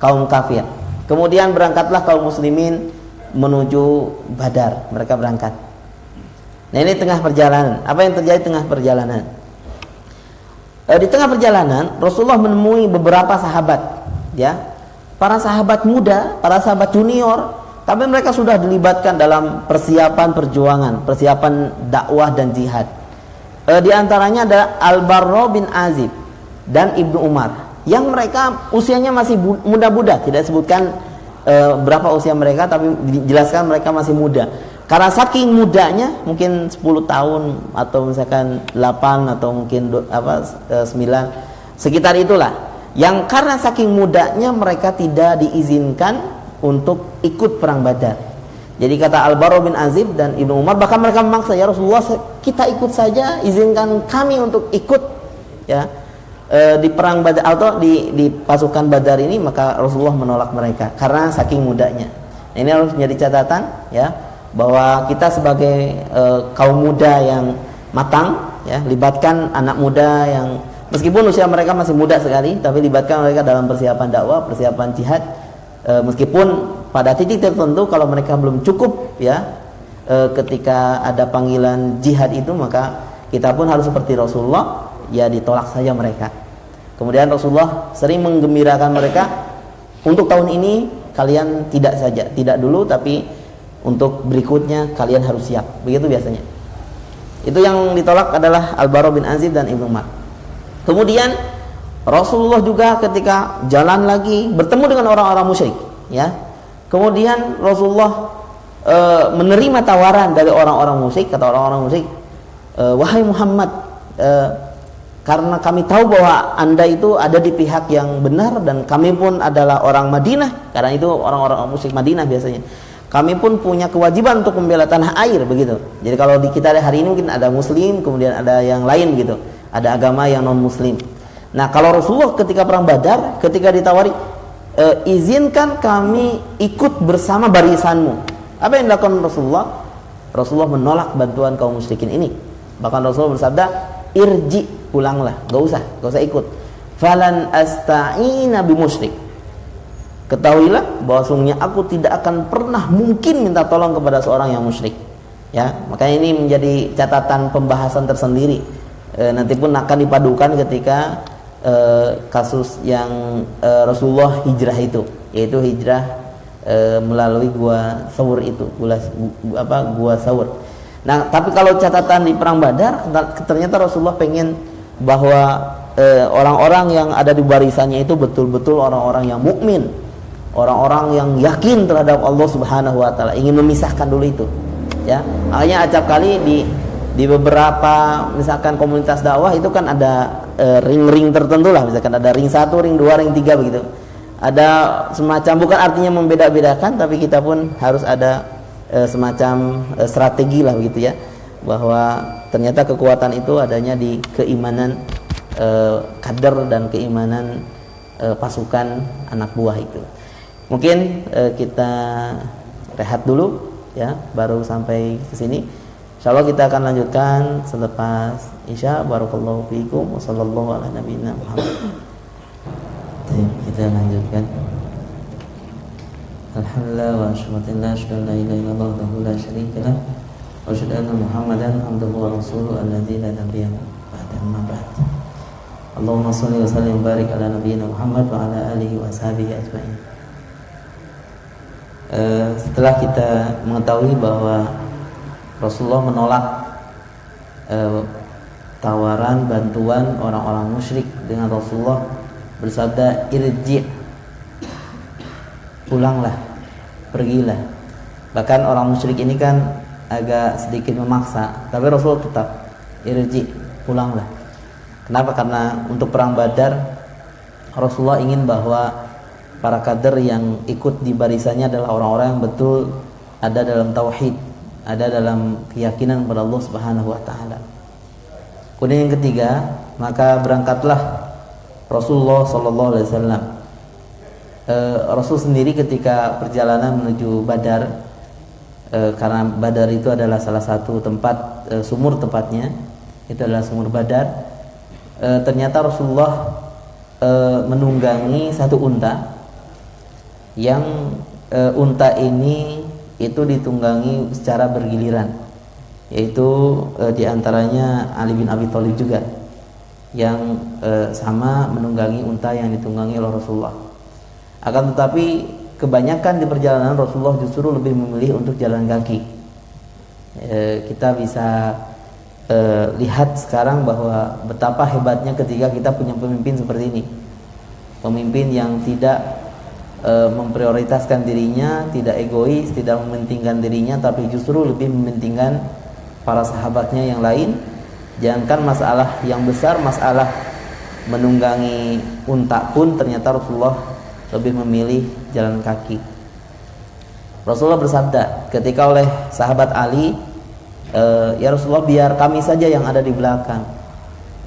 kaum kafir. Kemudian berangkatlah kaum muslimin menuju Badar, mereka berangkat. Nah ini tengah perjalanan. Apa yang terjadi tengah perjalanan? Di tengah perjalanan Rasulullah menemui beberapa sahabat, ya, para sahabat muda, para sahabat junior, tapi mereka sudah dilibatkan dalam persiapan perjuangan, persiapan dakwah dan jihad. Di antaranya ada Al-Barra bin Azib dan Ibnu Umar, yang mereka usianya masih muda-muda. Tidak sebutkan berapa usia mereka, tapi dijelaskan mereka masih muda. Karena saking mudanya, mungkin 10 tahun atau misalkan 8 atau mungkin 9, sekitar itulah. Yang karena saking mudanya mereka tidak diizinkan untuk ikut perang Badar. Jadi kata Al-Barra bin Azib dan Ibnu Umar, bahkan mereka memaksa, ya Rasulullah, kita ikut saja, izinkan kami untuk ikut, ya, di perang Badar atau di pasukan Badar ini. Maka Rasulullah menolak mereka karena saking mudanya. Ini harus menjadi catatan, ya, bahwa kita sebagai kaum muda yang matang, ya, libatkan anak muda yang meskipun usia mereka masih muda sekali, tapi libatkan mereka dalam persiapan dakwah, persiapan jihad. Meskipun pada titik tertentu kalau mereka belum cukup, ya, ketika ada panggilan jihad itu, maka kita pun harus seperti Rasulullah, ya, ditolak saja mereka. Kemudian Rasulullah sering menggembirakan mereka Untuk tahun ini kalian tidak dulu, tapi untuk berikutnya kalian harus siap. Begitu biasanya. Itu yang ditolak adalah Al-Bara bin Azib dan Ibnu Umar. Kemudian Rasulullah juga ketika jalan lagi bertemu dengan orang-orang musyrik, ya. Kemudian Rasulullah menerima tawaran dari orang-orang musyrik. Kata orang-orang musyrik, wahai Muhammad, karena kami tahu bahwa Anda itu ada di pihak yang benar dan kami pun adalah orang Madinah, karena itu orang-orang musyrik Madinah biasanya. Kami pun punya kewajiban untuk membela tanah air, begitu. Jadi kalau di kita hari ini mungkin ada muslim, kemudian ada yang lain gitu. Ada agama yang non muslim. Nah, kalau Rasulullah ketika perang Badar, ketika ditawari, izinkan kami ikut bersama barisanmu. Apa yang dilakukan Rasulullah? Rasulullah menolak bantuan kaum musyrikin ini. Bahkan Rasulullah bersabda, irji, pulanglah, gak usah ikut. Falan asta'ina bimusyrik. Ketahuilah bahwa sungguhnya aku tidak akan pernah mungkin minta tolong kepada seorang yang musyrik. Ya, makanya ini menjadi catatan pembahasan tersendiri. Nanti pun akan dipadukan ketika kasus yang Rasulullah hijrah itu, yaitu hijrah melalui gua Thawr itu, gua Thawr. Nah, tapi kalau catatan di perang Badar, ternyata Rasulullah pengen bahwa orang-orang yang ada di barisannya itu betul-betul orang-orang yang mukmin, orang-orang yang yakin terhadap Allah Subhanahu wa taala, ingin memisahkan dulu itu. Ya, makanya acap kali di beberapa misalkan komunitas dakwah itu kan ada ring-ring tertentu lah, misalkan ada ring 1, ring 2, ring 3 begitu. Ada semacam, bukan artinya membeda-bedakan, tapi kita pun harus ada semacam strategi lah begitu ya, bahwa ternyata kekuatan itu adanya di keimanan kader dan keimanan pasukan anak buah itu. Mungkin kita rehat dulu ya, baru sampai ke sini. Insyaallah kita akan lanjutkan selepas Isya. Barakallahu fiikum wa sallallahu ala nabiyina Muhammad. Kita lanjutkan. Alhamdulillah wa syukurillah, syukur la ilaha illallah wahdahu la syarika lah, wa syukur anna Muhammadan abduhu wa rasuluhu alladzi la nabiyya ba'da, amma ba'd. Allahumma shalli wa sallim wa barik ala nabiyyina Muhammad wa ala alihi wa sahbihi ajma'in. Setelah kita mengetahui bahwa Rasulullah menolak tawaran bantuan orang-orang musyrik, dengan Rasulullah bersabda, irji, pulanglah, pergilah. Bahkan orang musyrik ini kan agak sedikit memaksa, tapi Rasulullah tetap irji, pulanglah. Kenapa? Karena untuk perang Badar Rasulullah ingin bahwa para kader yang ikut di barisannya adalah orang-orang yang betul ada dalam tauhid, ada dalam keyakinan kepada Allah Subhanahu wa taala. Kemudian yang ketiga, maka berangkatlah Rasulullah sallallahu alaihi wasallam. Rasul sendiri ketika perjalanan menuju Badar, karena Badar itu adalah salah satu tempat, sumur tepatnya, itu adalah sumur Badar. Ternyata Rasulullah menunggangi satu unta, yang unta ini itu ditunggangi secara bergiliran, yaitu diantaranya Ali bin Abi Thalib juga yang sama menunggangi unta yang ditunggangi oleh Rasulullah. Akan tetapi kebanyakan di perjalanan Rasulullah justru lebih memilih untuk jalan kaki. Kita bisa lihat sekarang bahwa betapa hebatnya ketika kita punya pemimpin seperti ini, pemimpin yang tidak memprioritaskan dirinya, tidak egois, tidak mementingkan dirinya, tapi justru lebih mementingkan para sahabatnya yang lain. Jangankan masalah yang besar, masalah menunggangi unta pun ternyata Rasulullah lebih memilih jalan kaki. Rasulullah bersabda ketika oleh sahabat Ali, ya Rasulullah, biar kami saja yang ada di belakang,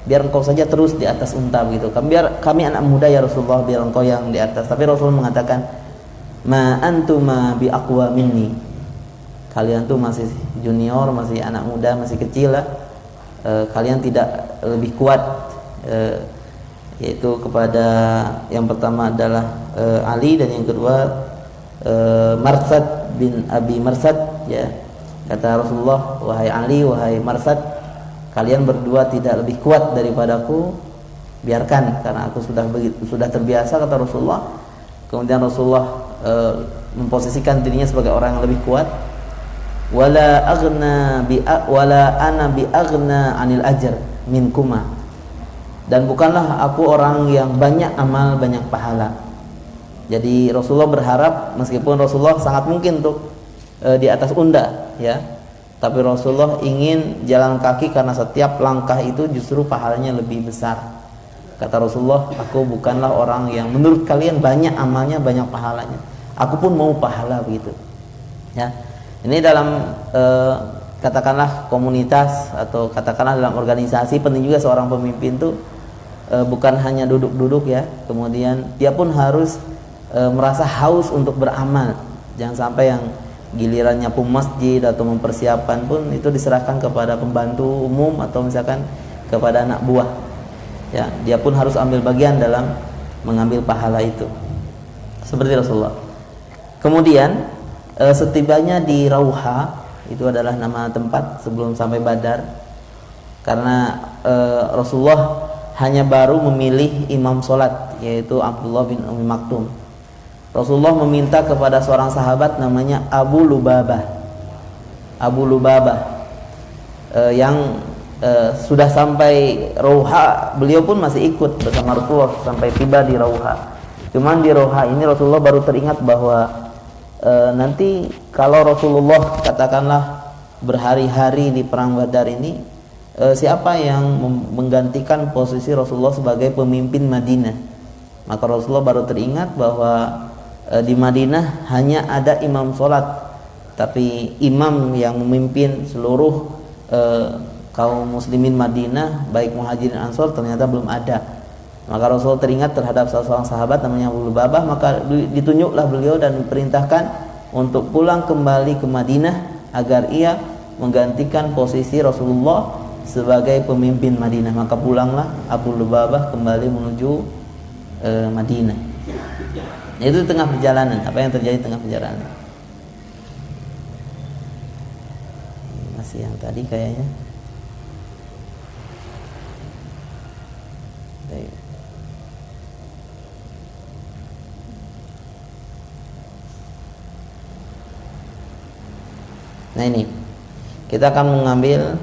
biar engkau saja terus di atas unta begitu. Biar kami anak muda ya Rasulullah, biar engkau yang di atas. Tapi Rasulullah mengatakan, ma antuma bi aqwa minni, kalian tuh masih junior, masih anak muda, masih kecil lah. Kalian tidak lebih kuat, yaitu kepada yang pertama adalah Ali, dan yang kedua Marsad bin Abi Marsad, ya. Kata Rasulullah, wahai Ali, wahai Marsad, kalian berdua tidak lebih kuat daripadaku, biarkan, karena aku sudah terbiasa, kata Rasulullah, kemudian Rasulullah memposisikan dirinya sebagai orang yang lebih kuat. Wala ana bi aghna 'anil ajr minkuma. Dan bukanlah aku orang yang banyak amal, banyak pahala. Jadi Rasulullah berharap, meskipun Rasulullah sangat mungkin untuk di atas unta, ya, tapi Rasulullah ingin jalan kaki karena setiap langkah itu justru pahalanya lebih besar. Kata Rasulullah, aku bukanlah orang yang menurut kalian banyak amalnya, banyak pahalanya. Aku pun mau pahala begitu. Ya, ini dalam katakanlah komunitas atau katakanlah dalam organisasi, penting juga seorang pemimpin tuh bukan hanya duduk-duduk ya, kemudian dia pun harus merasa haus untuk beramal. Jangan sampai yang giliran nyapu masjid atau mempersiapkan pun itu diserahkan kepada pembantu umum atau misalkan kepada anak buah. Ya, dia pun harus ambil bagian dalam mengambil pahala itu. Seperti Rasulullah. Kemudian setibanya di Rauha, itu adalah nama tempat sebelum sampai Badar. Karena Rasulullah hanya baru memilih imam sholat, yaitu Abdullah bin Ummi Maktum. Rasulullah meminta kepada seorang sahabat namanya Abu Lubabah. Abu Lubabah yang sudah sampai Rauha, beliau pun masih ikut bersama Rasulullah sampai tiba di Rauha. Cuman di Rauha ini Rasulullah baru teringat bahwa nanti kalau Rasulullah katakanlah berhari-hari di perang Badar ini, siapa yang menggantikan posisi Rasulullah sebagai pemimpin Madinah? Maka Rasulullah baru teringat bahwa di Madinah hanya ada imam sholat, tapi imam yang memimpin seluruh kaum muslimin Madinah, baik muhajirin ansor, ternyata belum ada. Maka Rasulullah teringat terhadap salah seorang sahabat namanya Abu Lubabah, maka ditunjuklah beliau dan diperintahkan untuk pulang kembali ke Madinah agar ia menggantikan posisi Rasulullah sebagai pemimpin Madinah. Maka pulanglah Abu Lubabah kembali menuju Madinah. Itu di tengah perjalanan. Apa yang terjadi di tengah perjalanan? Masih yang tadi kayaknya. Nah ini kita akan mengambil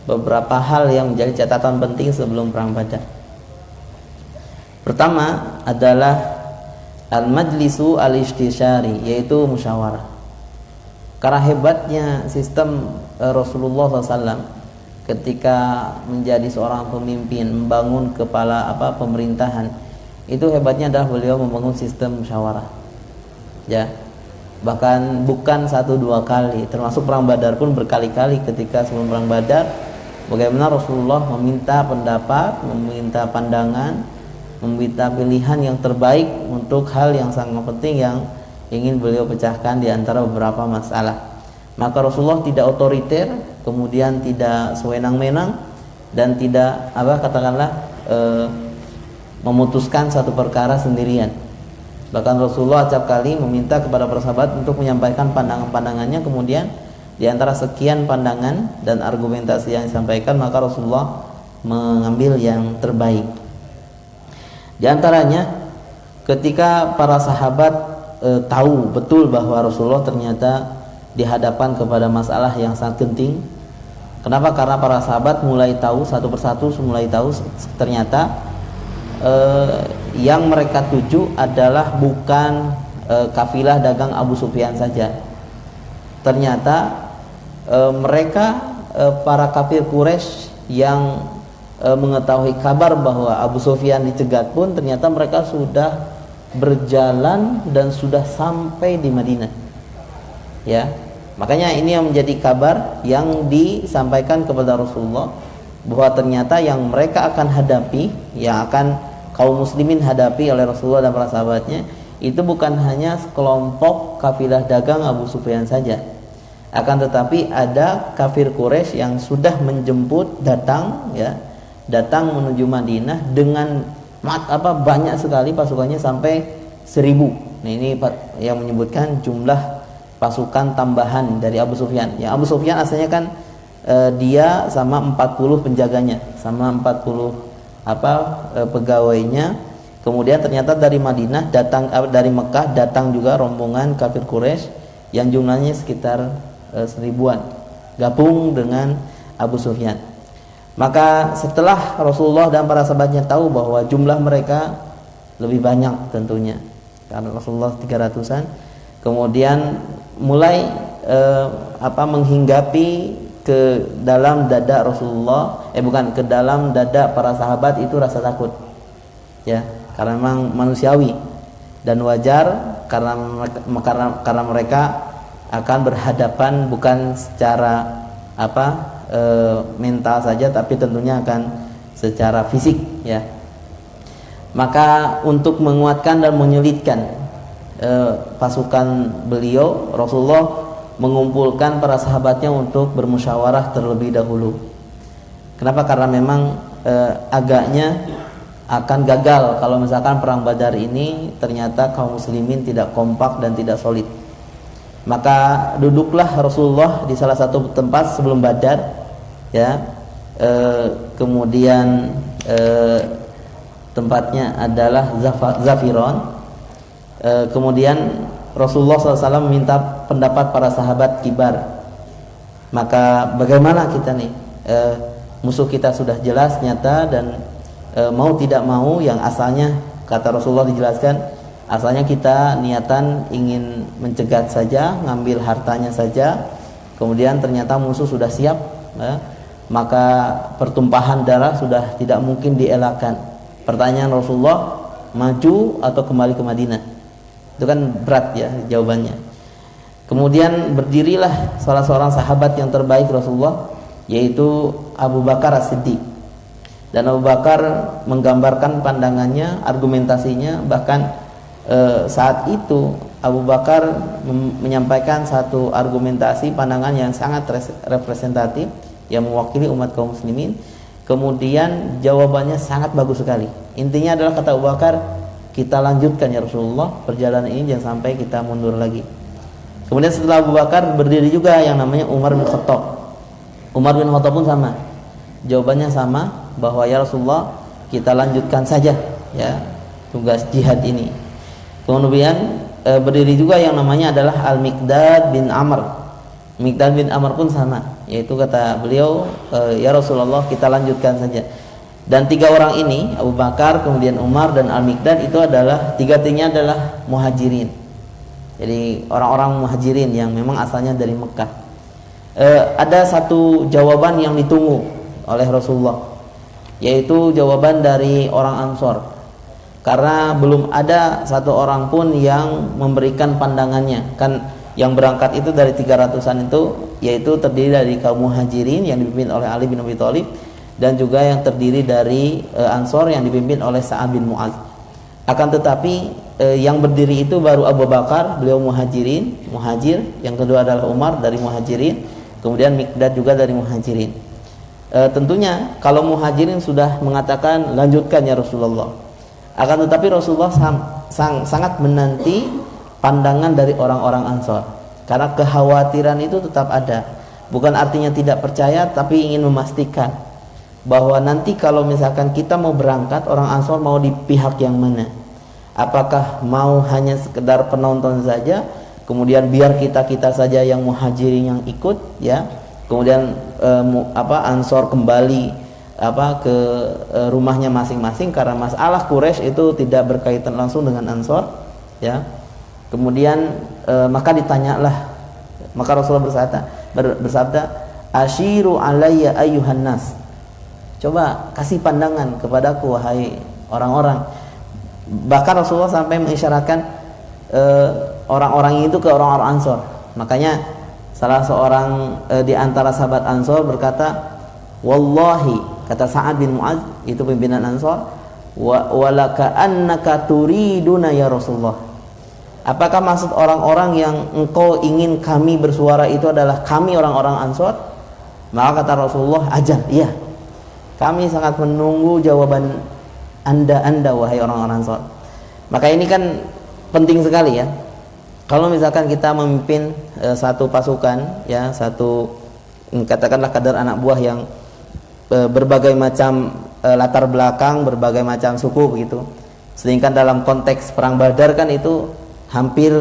beberapa hal yang menjadi catatan penting sebelum perang Badar. Pertama adalah al-majlisu al-istisyari, yaitu musyawarah. Karena hebatnya sistem Rasulullah SAW ketika menjadi seorang pemimpin, membangun kepala pemerintahan, itu hebatnya adalah beliau membangun sistem musyawarah. Ya, bahkan bukan 1-2 kali, termasuk perang Badar pun berkali-kali. Ketika sebelum perang Badar, bagaimana Rasulullah meminta pendapat, meminta pandangan, meminta pilihan yang terbaik untuk hal yang sangat penting yang ingin beliau pecahkan di antara beberapa masalah. Maka Rasulullah tidak otoriter, kemudian tidak sewenang-wenang, dan tidak memutuskan satu perkara sendirian. Bahkan Rasulullah acap kali meminta kepada para sahabat untuk menyampaikan pandangan-pandangannya, kemudian di antara sekian pandangan dan argumentasi yang disampaikan, maka Rasulullah mengambil yang terbaik. Di antaranya ketika para sahabat tahu betul bahwa Rasulullah ternyata dihadapkan kepada masalah yang sangat genting. Kenapa? Karena para sahabat mulai tahu satu persatu, mulai tahu ternyata yang mereka tuju adalah bukan kafilah dagang Abu Sufyan saja. Ternyata mereka para kafir Quraisy yang mengetahui kabar bahwa Abu Sufyan dicegat pun ternyata mereka sudah berjalan dan sudah sampai di Madinah. Ya, makanya ini yang menjadi kabar yang disampaikan kepada Rasulullah bahwa ternyata yang mereka akan hadapi, yang akan kaum muslimin hadapi oleh Rasulullah dan para sahabatnya, itu bukan hanya sekelompok kafilah dagang Abu Sufyan saja, akan tetapi ada kafir Quraisy yang sudah menjemput, datang menuju Madinah dengan banyak sekali pasukannya sampai 1000. Nah ini yang menyebutkan jumlah pasukan tambahan dari Abu Sufyan. Ya, Abu Sufyan asalnya kan dia sama 40 penjaganya, sama 40 pegawainya Kemudian ternyata dari Madinah datang, dari Mekah datang juga rombongan kafir Quraisy yang jumlahnya sekitar 1000-an, gabung dengan Abu Sufyan. Maka setelah Rasulullah dan para sahabatnya tahu bahwa jumlah mereka lebih banyak tentunya, karena Rasulullah 300-an, kemudian mulai menghinggapi ke dalam dada Rasulullah, ke dalam dada para sahabat itu rasa takut, ya. Karena memang manusiawi dan wajar, karena mereka akan berhadapan bukan secara mental saja, tapi tentunya akan secara fisik, ya. Maka untuk menguatkan dan menyulitkan pasukan beliau, Rasulullah mengumpulkan para sahabatnya untuk bermusyawarah terlebih dahulu. Kenapa? Karena memang agaknya akan gagal kalau misalkan perang Badar ini ternyata kaum muslimin tidak kompak dan tidak solid. Maka duduklah Rasulullah di salah satu tempat sebelum Badar, ya. Kemudian tempatnya adalah Zafiron. Kemudian Rasulullah SAW meminta pendapat para sahabat kibar. Maka bagaimana kita nih? Musuh kita sudah jelas, nyata, dan mau tidak mau, yang asalnya kata Rasulullah dijelaskan, asalnya kita niatan ingin mencegat saja, ngambil hartanya saja. Kemudian ternyata musuh sudah siap, maka pertumpahan darah sudah tidak mungkin dielakkan. Pertanyaan Rasulullah, maju atau kembali ke Madinah? Itu kan berat, ya, jawabannya. Kemudian berdirilah salah seorang sahabat yang terbaik Rasulullah, yaitu Abu Bakar As-Siddiq. Dan Abu Bakar menggambarkan pandangannya, argumentasinya. Bahkan saat itu Abu Bakar menyampaikan satu argumentasi, pandangan yang sangat representatif, yang mewakili umat kaum muslimin. Kemudian jawabannya sangat bagus sekali. Intinya adalah, kata Abu Bakar, kita lanjutkan ya Rasulullah perjalanan ini, jangan sampai kita mundur lagi. Kemudian setelah Abu Bakar berdiri juga yang namanya Umar bin Khattab. Umar bin Khattab pun sama, jawabannya sama, bahwa ya Rasulullah kita lanjutkan saja, ya, tugas jihad ini. Kemudian berdiri juga yang namanya adalah Al-Miqdad bin Amr. Miqdad bin Amr pun sama, yaitu kata beliau, ya Rasulullah kita lanjutkan saja. Dan tiga orang ini, Abu Bakar, kemudian Umar, dan Al-Miqdad, itu adalah tiga-tiganya adalah muhajirin. Jadi orang-orang muhajirin yang memang asalnya dari Mekah. Ada satu jawaban yang ditunggu oleh Rasulullah, yaitu jawaban dari orang Ansor. Karena belum ada satu orang pun yang memberikan pandangannya. Kan yang berangkat itu dari 300-an itu, yaitu terdiri dari kaum muhajirin yang dipimpin oleh Ali bin Abi Thalib, dan juga yang terdiri dari Ansor yang dipimpin oleh Sa'ad bin Mu'adz. Akan tetapi yang berdiri itu baru Abu Bakar, beliau muhajir. Yang kedua adalah Umar dari muhajirin, kemudian Miqdad juga dari muhajirin. Tentunya kalau muhajirin sudah mengatakan lanjutkan ya Rasulullah, akan tetapi Rasulullah sangat menanti pandangan dari orang-orang Ansor, karena kekhawatiran itu tetap ada. Bukan artinya tidak percaya, tapi ingin memastikan bahwa nanti kalau misalkan kita mau berangkat, orang Ansor mau di pihak yang mana? Apakah mau hanya sekedar penonton saja, kemudian biar kita saja yang muhajirin yang ikut, ya, kemudian Ansor kembali ke rumahnya masing-masing, karena masalah Quraisy itu tidak berkaitan langsung dengan Ansor, ya. Kemudian maka ditanyalah, maka Rasulullah bersabda, asyiru alayya ayyuhan nas, coba kasih pandangan kepadaku wahai orang-orang. Bahkan Rasulullah sampai mengisyaratkan orang-orang itu ke orang-orang Ansor. Makanya salah seorang di antara sahabat Ansor berkata, wallahi, kata Sa'ad bin Mu'adz, itu pimpinan Ansor, walaka annaka turiduna ya Rasulullah, apakah maksud orang-orang yang engkau ingin kami bersuara itu adalah kami orang-orang Ansor? Maka kata Rasulullah, ajal, iya, kami sangat menunggu jawaban anda wahai orang-orang Ansor. Maka ini kan penting sekali, ya. Kalau misalkan kita memimpin satu pasukan, ya, satu katakanlah kadar anak buah yang berbagai macam latar belakang, berbagai macam suku begitu. Sedangkan dalam konteks perang Badar kan itu hampir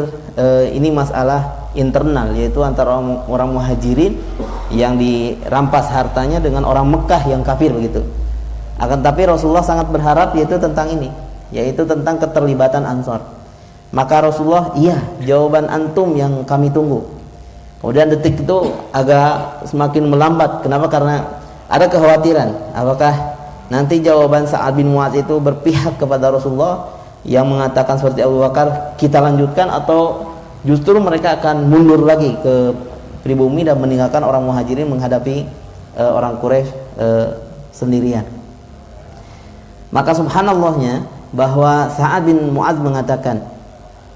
ini masalah internal, yaitu antara orang Muhajirin yang dirampas hartanya dengan orang Mekah yang kafir begitu. Akan tapi Rasulullah sangat berharap yaitu tentang ini, yaitu tentang keterlibatan Ansor. Maka Rasulullah, iya, jawaban antum yang kami tunggu. Kemudian detik itu agak semakin melambat. Kenapa? Karena ada kekhawatiran apakah nanti jawaban Sa'ad bin Mu'adz itu berpihak kepada Rasulullah yang mengatakan seperti Abu Bakar, kita lanjutkan, atau justru mereka akan mundur lagi ke pribumi dan meninggalkan orang Muhajirin menghadapi orang Quraisy sendirian. Maka subhanallahnya bahwa Sa'ad bin Mu'adz mengatakan,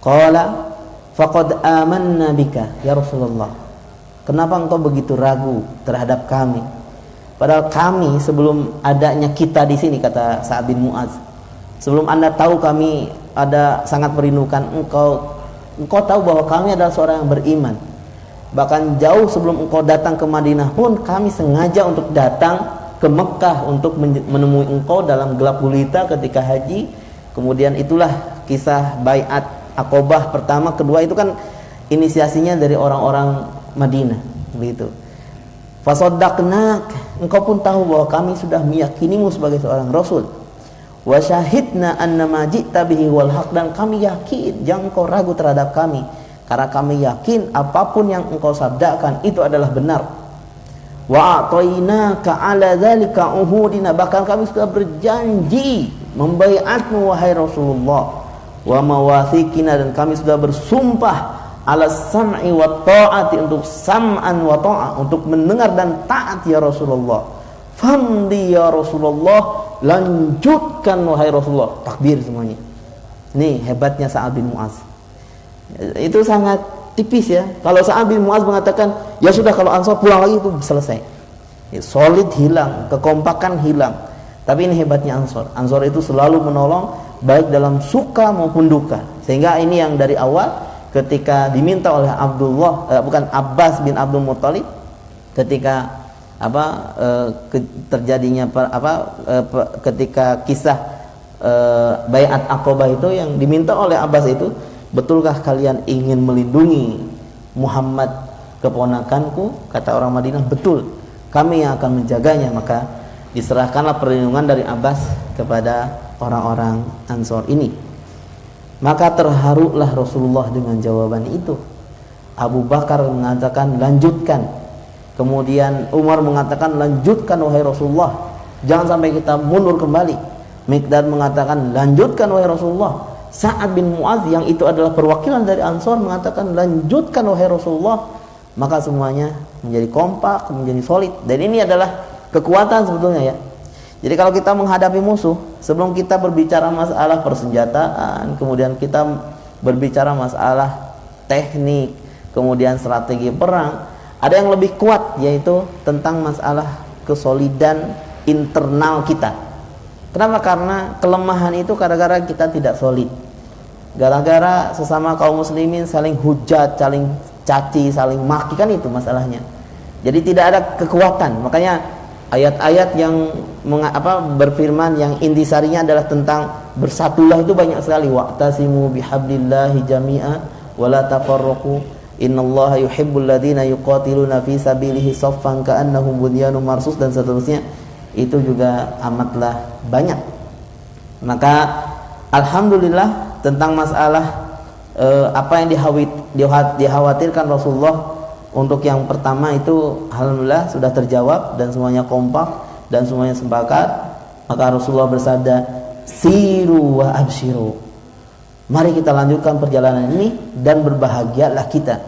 qala faqad amanna bika ya Rasulullah. Kenapa engkau begitu ragu terhadap kami? Padahal kami sebelum adanya kita di sini, kata Sa'ad bin Mu'adz, sebelum Anda tahu kami ada sangat merindukan engkau tahu bahwa kami adalah seorang yang beriman. Bahkan jauh sebelum engkau datang ke Madinah pun kami sengaja untuk datang ke Mekah untuk menemui engkau dalam gelap gulita ketika haji. Kemudian itulah kisah Bai'at Aqobah pertama, kedua itu kan inisiasinya dari orang-orang Madinah begitu. Fasaddaqnak, engkau pun tahu bahwa kami sudah meyakinimu sebagai seorang rasul. Wa syahidna anna ma ji'ta bihi wal haq, dan kami yakin, jangan engkau ragu terhadap kami, karena kami yakin apapun yang engkau sabdakan itu adalah benar. Wa a'tainaka 'ala dzalika uhudina, bahkan kami sudah berjanji membaiatmu wahai Rasulullah, wa mawathiqina, dan kami sudah bersumpah ala sam'i wa ta'ati, untuk sam'an wa ta'ah, untuk mendengar dan taat ya Rasulullah. Famdi ya Rasulullah, lanjutkan wahai Rasulullah. Takbir semuanya. Ini hebatnya Sa'ad bin Mu'adz. Itu sangat tipis ya. Kalau Sa'ad bin Mu'adz mengatakan, ya sudah kalau Ansor pulang lagi itu selesai. Solid hilang, kekompakan hilang. Tapi ini hebatnya Ansor. Ansor itu selalu menolong baik dalam suka maupun duka. Sehingga ini yang dari awal ketika diminta oleh Abbas bin Abdul Muttalib ketika terjadinya ketika kisah Bai'at Aqobah itu, yang diminta oleh Abbas itu, betulkah kalian ingin melindungi Muhammad keponakanku? Kata orang Madinah, betul, kami yang akan menjaganya. Maka diserahkanlah perlindungan dari Abbas kepada orang-orang Ansor ini. Maka terharulah Rasulullah dengan jawaban itu. Abu Bakar mengatakan lanjutkan, kemudian Umar mengatakan lanjutkan wahai Rasulullah, jangan sampai kita mundur kembali. Miqdad mengatakan lanjutkan wahai Rasulullah. Sa'ad bin Mu'adz yang itu adalah perwakilan dari Ansor mengatakan lanjutkan wahai Rasulullah. Maka semuanya menjadi kompak, menjadi solid. Dan ini adalah kekuatan sebetulnya ya. Jadi kalau kita menghadapi musuh, sebelum kita berbicara masalah persenjataan, kemudian kita berbicara masalah teknik, kemudian strategi perang, ada yang lebih kuat, yaitu tentang masalah kesolidan internal kita. Kenapa? Karena kelemahan itu gara-gara kita tidak solid. Gara-gara sesama kaum muslimin saling hujat, saling caci, saling maki, kan itu masalahnya. Jadi tidak ada kekuatan. Makanya ayat-ayat yang berfirman yang intisarinya adalah tentang bersatulah itu banyak sekali. Wa'tasimu bihablillahi jami'a wa la tafarraqu innallaha yuhibbul ladzina yuqatiluna fi sabilihi saffan ka'annahum bunyanun marsus, dan seterusnya. Itu juga amatlah banyak. Maka alhamdulillah tentang masalah apa yang dikhawatirkan Rasulullah untuk yang pertama itu alhamdulillah sudah terjawab dan semuanya kompak dan semuanya sepakat. Maka Rasulullah bersabda, siru wa abshiru, mari kita lanjutkan perjalanan ini dan berbahagialah kita.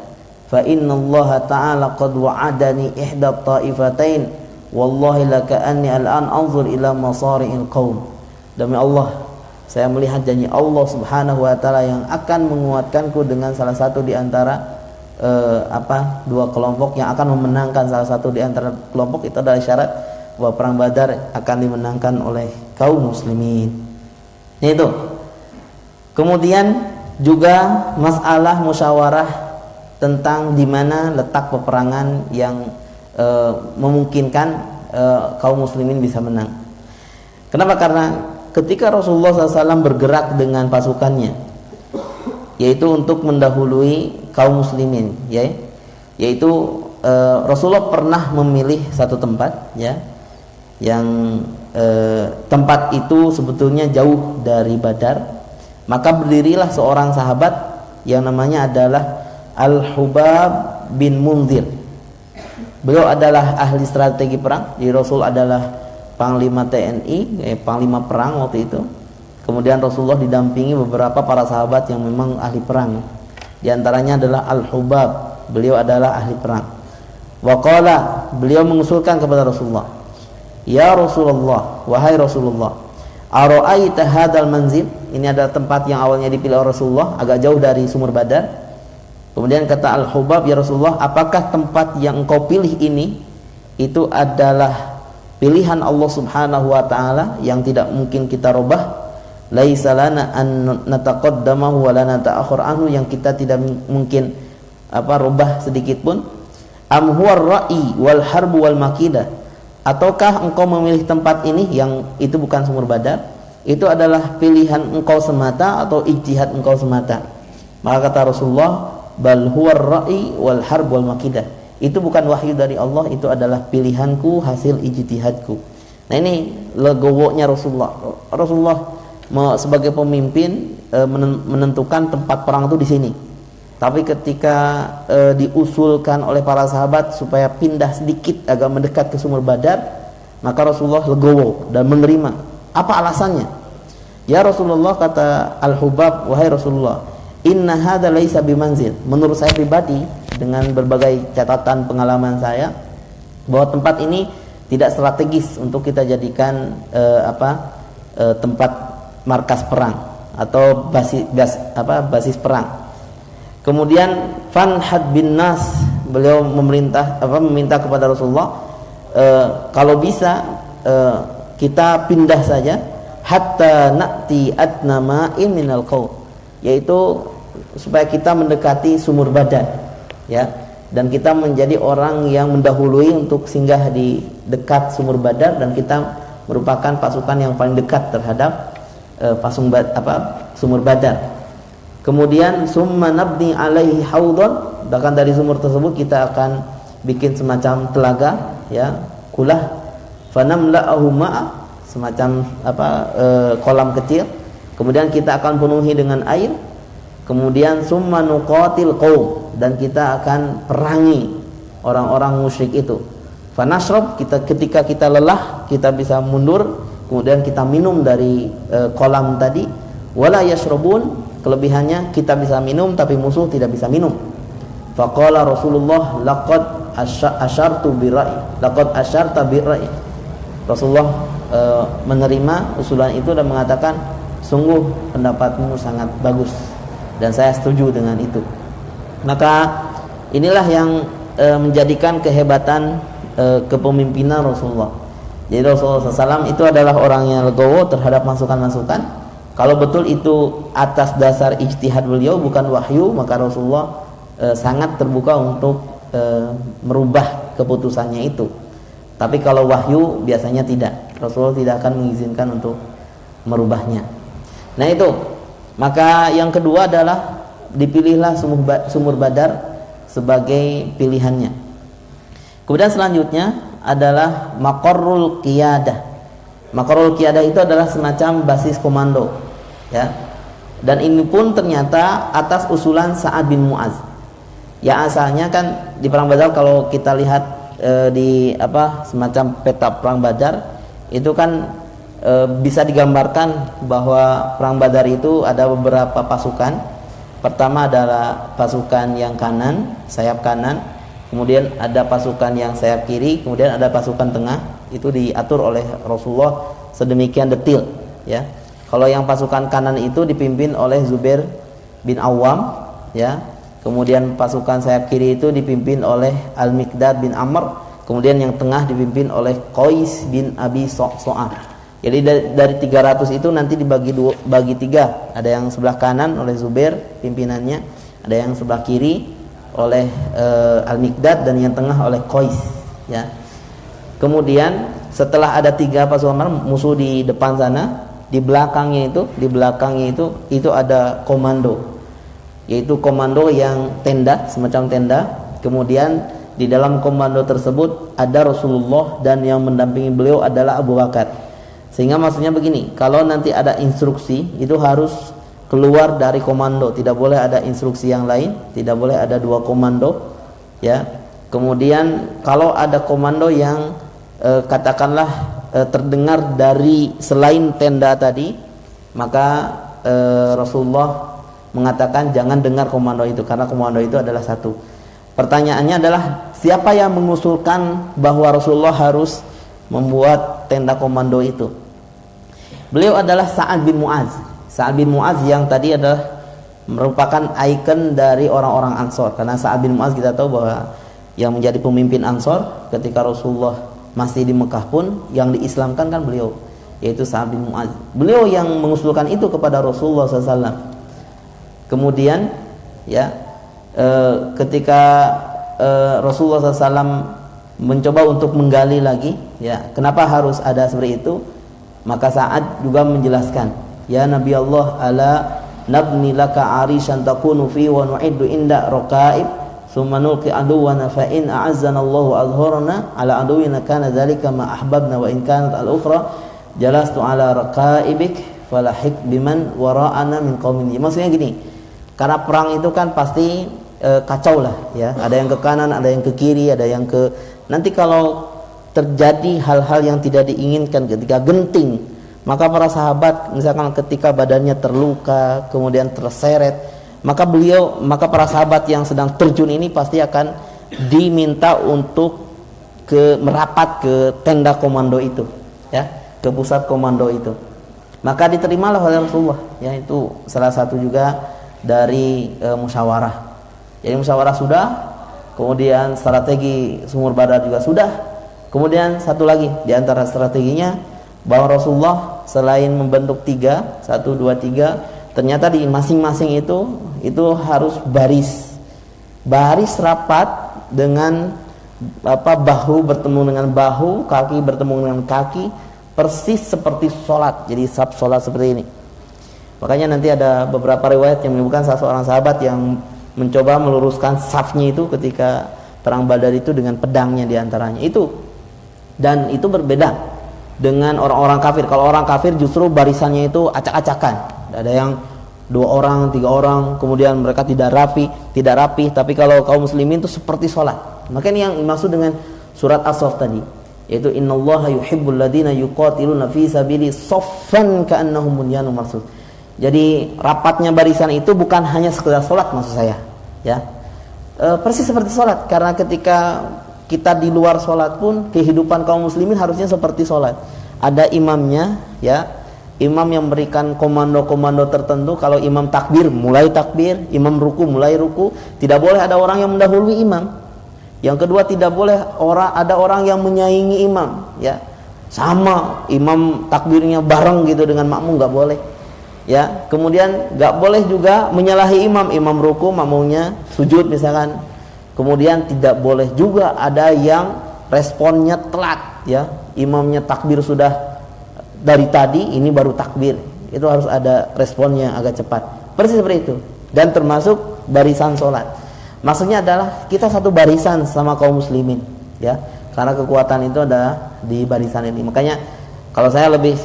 Fa innallaha ta'ala qad wa'adani ihda ta'ifatain wallahi laka'anni al'an anzur ila masari'il qaum. Demi Allah, saya melihat janji Allah Subhanahu wa taala yang akan menguatkanku dengan salah satu di antara dua kelompok yang akan memenangkan salah satu di antara kelompok. Itu adalah syarat bahwa perang Badar akan dimenangkan oleh kaum muslimin. Itu. Kemudian juga masalah musyawarah tentang di mana letak peperangan yang memungkinkan kaum muslimin bisa menang. Kenapa? Karena ketika Rasulullah SAW bergerak dengan pasukannya, yaitu untuk mendahului kaum muslimin, yaitu Rasulullah pernah memilih satu tempat, ya, yang tempat itu sebetulnya jauh dari Badar. Maka berdirilah seorang sahabat yang namanya adalah Al-Hubab bin Munzir. Beliau adalah ahli strategi perang. Jadi Rasul adalah panglima TNI, panglima perang waktu itu. Kemudian Rasulullah didampingi beberapa para sahabat yang memang ahli perang. Di antaranya adalah Al-Hubab. Beliau adalah ahli perang. Waqala, beliau mengusulkan kepada Rasulullah, ya Rasulullah, wahai Rasulullah, ara'aita hadzal manzil? Ini adalah tempat yang awalnya dipilih oleh Rasulullah, agak jauh dari sumur Badar. Kemudian kata Al-Hubab, ya Rasulullah, apakah tempat yang engkau pilih ini itu adalah pilihan Allah Subhanahu wa taala yang tidak mungkin kita rubah? Laisa lana an nataqaddamahu wa la nata'akhir anhu, yang kita tidak mungkin rubah sedikit pun. Am huwa ar-ra'i wal harbu wal makidah? Ataukah engkau memilih tempat ini yang itu bukan sumur Badar, itu adalah pilihan engkau semata atau ijtihad engkau semata? Maka kata Rasulullah, bal huwa ar-ra'i wal harb wal makidah. Itu bukan wahyu dari Allah, itu adalah pilihanku, hasil ijtihadku. Nah, ini legowonya Rasulullah. Rasulullah sebagai pemimpin menentukan tempat perang itu di sini. Tapi ketika diusulkan oleh para sahabat supaya pindah sedikit agak mendekat ke sumur Badar, maka Rasulullah legowo dan menerima. Apa alasannya? Ya Rasulullah, kata Al-Hubab, wahai Rasulullah, inna hadza laisa bimanzil. Menurut saya pribadi, dengan berbagai catatan pengalaman saya, bahwa tempat ini tidak strategis untuk kita jadikan tempat markas perang atau basis perang. Kemudian Fanhad bin Nas, beliau meminta kepada Rasulullah, kalau bisa kita pindah saja hatta na'ti adna ma'in minal qaum, yaitu supaya kita mendekati sumur Badar, ya, dan kita menjadi orang yang mendahului untuk singgah di dekat sumur Badar, dan kita merupakan pasukan yang paling dekat terhadap sumur Badar. Kemudian summa nabni alaihi haudon, bahkan dari sumur tersebut kita akan bikin semacam telaga, ya, kulah, fanamla'ahu ma'a, semacam kolam kecil. Kemudian kita akan penuhi dengan air. Kemudian summa nuqatil qaum, dan kita akan perangi orang-orang musyrik itu. Fanashrab, ketika kita lelah, kita bisa mundur, kemudian kita minum dari kolam tadi. Wala yashrabun, kelebihannya kita bisa minum tapi musuh tidak bisa minum. Faqala Rasulullah, laqad asyartu birra'i, laqad asyarta birra'i. Rasulullah menerima usulan itu dan mengatakan, sungguh pendapatmu sangat bagus dan saya setuju dengan itu. Maka inilah yang menjadikan kehebatan kepemimpinan Rasulullah. Jadi Rasulullah SAW itu adalah orang yang legowo terhadap masukan-masukan. Kalau betul itu atas dasar ijtihad beliau, bukan wahyu, maka Rasulullah sangat terbuka untuk merubah keputusannya itu. Tapi kalau wahyu biasanya tidak, Rasulullah tidak akan mengizinkan untuk merubahnya. Nah itu. Maka yang kedua adalah dipilihlah sumur Badar sebagai pilihannya. Kemudian selanjutnya adalah maqarrul qiyadah. Maqarrul qiyadah itu adalah semacam basis komando, ya. Dan ini pun ternyata atas usulan Sa'ad bin Mu'az. Ya, asalnya kan di perang Badar, kalau kita lihat di semacam peta perang Badar itu kan bisa digambarkan bahwa perang Badar itu ada beberapa pasukan. Pertama adalah pasukan yang kanan, sayap kanan, kemudian ada pasukan yang sayap kiri, kemudian ada pasukan tengah. Itu diatur oleh Rasulullah sedemikian detil, ya. Kalau yang pasukan kanan itu dipimpin oleh Zubair bin Awam, ya. Kemudian pasukan sayap kiri itu dipimpin oleh Al-Miqdad bin Amr, kemudian yang tengah dipimpin oleh Qais bin Abi So'ah. Jadi dari 300 itu nanti bagi tiga. Ada yang sebelah kanan oleh Zubair pimpinannya, ada yang sebelah kiri oleh Al-Miqdad, dan yang tengah oleh Qais, ya. Kemudian setelah ada 3 pasukan musuh di depan sana, di belakangnya itu ada komando, yaitu komando yang tenda, semacam tenda. Kemudian di dalam komando tersebut ada Rasulullah dan yang mendampingi beliau adalah Abu Bakar. Sehingga maksudnya begini, kalau nanti ada instruksi itu harus keluar dari komando, tidak boleh ada instruksi yang lain, tidak boleh ada dua komando, ya. Kemudian kalau ada komando yang katakanlah terdengar dari selain tenda tadi, maka Rasulullah mengatakan jangan dengar komando itu, karena komando itu adalah satu. Pertanyaannya adalah siapa yang mengusulkan bahwa Rasulullah harus membuat tenda komando itu? Beliau adalah Sa'ad bin Mu'az. Sa'ad bin Mu'az yang tadi adalah merupakan ikon dari orang-orang Ansor, karena Sa'ad bin Mu'az kita tahu bahwa yang menjadi pemimpin Ansor ketika Rasulullah masih di Mekah pun yang diislamkan kan beliau, yaitu Sa'ad bin Mu'az. Beliau yang mengusulkan itu kepada Rasulullah SAW. Kemudian ya ketika Rasulullah SAW mencoba untuk menggali lagi, ya kenapa harus ada seperti itu, maka Sa'ad juga menjelaskan, ya Nabi Allah, ala nabni laka arishan takunu fi wa nu'iddu inda raqaib summa nulqi aduwana fa in a'azzana Allahu azharna ala aduwina kana dzalika ma ahbabna wa in kanat al-ukhra jalastu ala raqaibik falahik biman wara'ana min qaumin. Maksudnya gini, karena perang itu kan pasti kacau lah ya, ada yang ke kanan, ada yang ke kiri, ada yang ke, nanti kalau terjadi hal-hal yang tidak diinginkan ketika genting, maka para sahabat misalkan ketika badannya terluka kemudian terseret, maka para sahabat yang sedang terjun ini pasti akan diminta untuk merapat ke tenda komando itu, ya, ke pusat komando itu. Maka diterimalah oleh Rasulullah, ya, itu salah satu juga dari musyawarah. Jadi musyawarah sudah, kemudian strategi sumur badar juga sudah. Kemudian satu lagi di antara strateginya, bahwa Rasulullah selain membentuk 3, 1, 2, 3, ternyata di masing-masing itu harus baris rapat dengan bahu bertemu dengan bahu, kaki bertemu dengan kaki, persis seperti sholat. Jadi sholat seperti ini. Makanya nanti ada beberapa riwayat yang menyebutkan salah seorang sahabat yang mencoba meluruskan safnya itu ketika perang Badar itu dengan pedangnya diantaranya itu, dan itu berbeda dengan orang-orang kafir. Kalau orang kafir justru barisannya itu acak-acakan, ada yang 2 orang, 3 orang, kemudian mereka tidak rapi. Tapi kalau kaum muslimin itu seperti sholat. Makanya yang dimaksud dengan surat As-Saff tadi, yaitu innallaha yuhibbul ladzina yuqatiluna fi sabili saffan ka'annahum bunyanun marsus. Jadi rapatnya barisan itu bukan hanya sekedar sholat, maksud saya, ya. Persis seperti sholat, karena ketika kita di luar sholat pun kehidupan kaum muslimin harusnya seperti sholat. Ada imamnya, ya, imam yang memberikan komando-komando tertentu. Kalau imam takbir, mulai takbir, imam ruku, mulai ruku. Tidak boleh ada orang yang mendahului imam. Yang kedua, tidak boleh ada orang yang menyaingi imam, ya. Sama imam takbirnya bareng gitu dengan makmum, nggak boleh, ya. Kemudian nggak boleh juga menyalahi imam ruku, makmumnya sujud misalkan. Kemudian tidak boleh juga ada yang responnya telat, ya. Imamnya takbir sudah dari tadi, ini baru takbir. Itu harus ada responnya agak cepat. Persis seperti itu. Dan termasuk barisan sholat. Maksudnya adalah kita satu barisan sama kaum muslimin, ya. Karena kekuatan itu ada di barisan ini. Makanya kalau saya lebih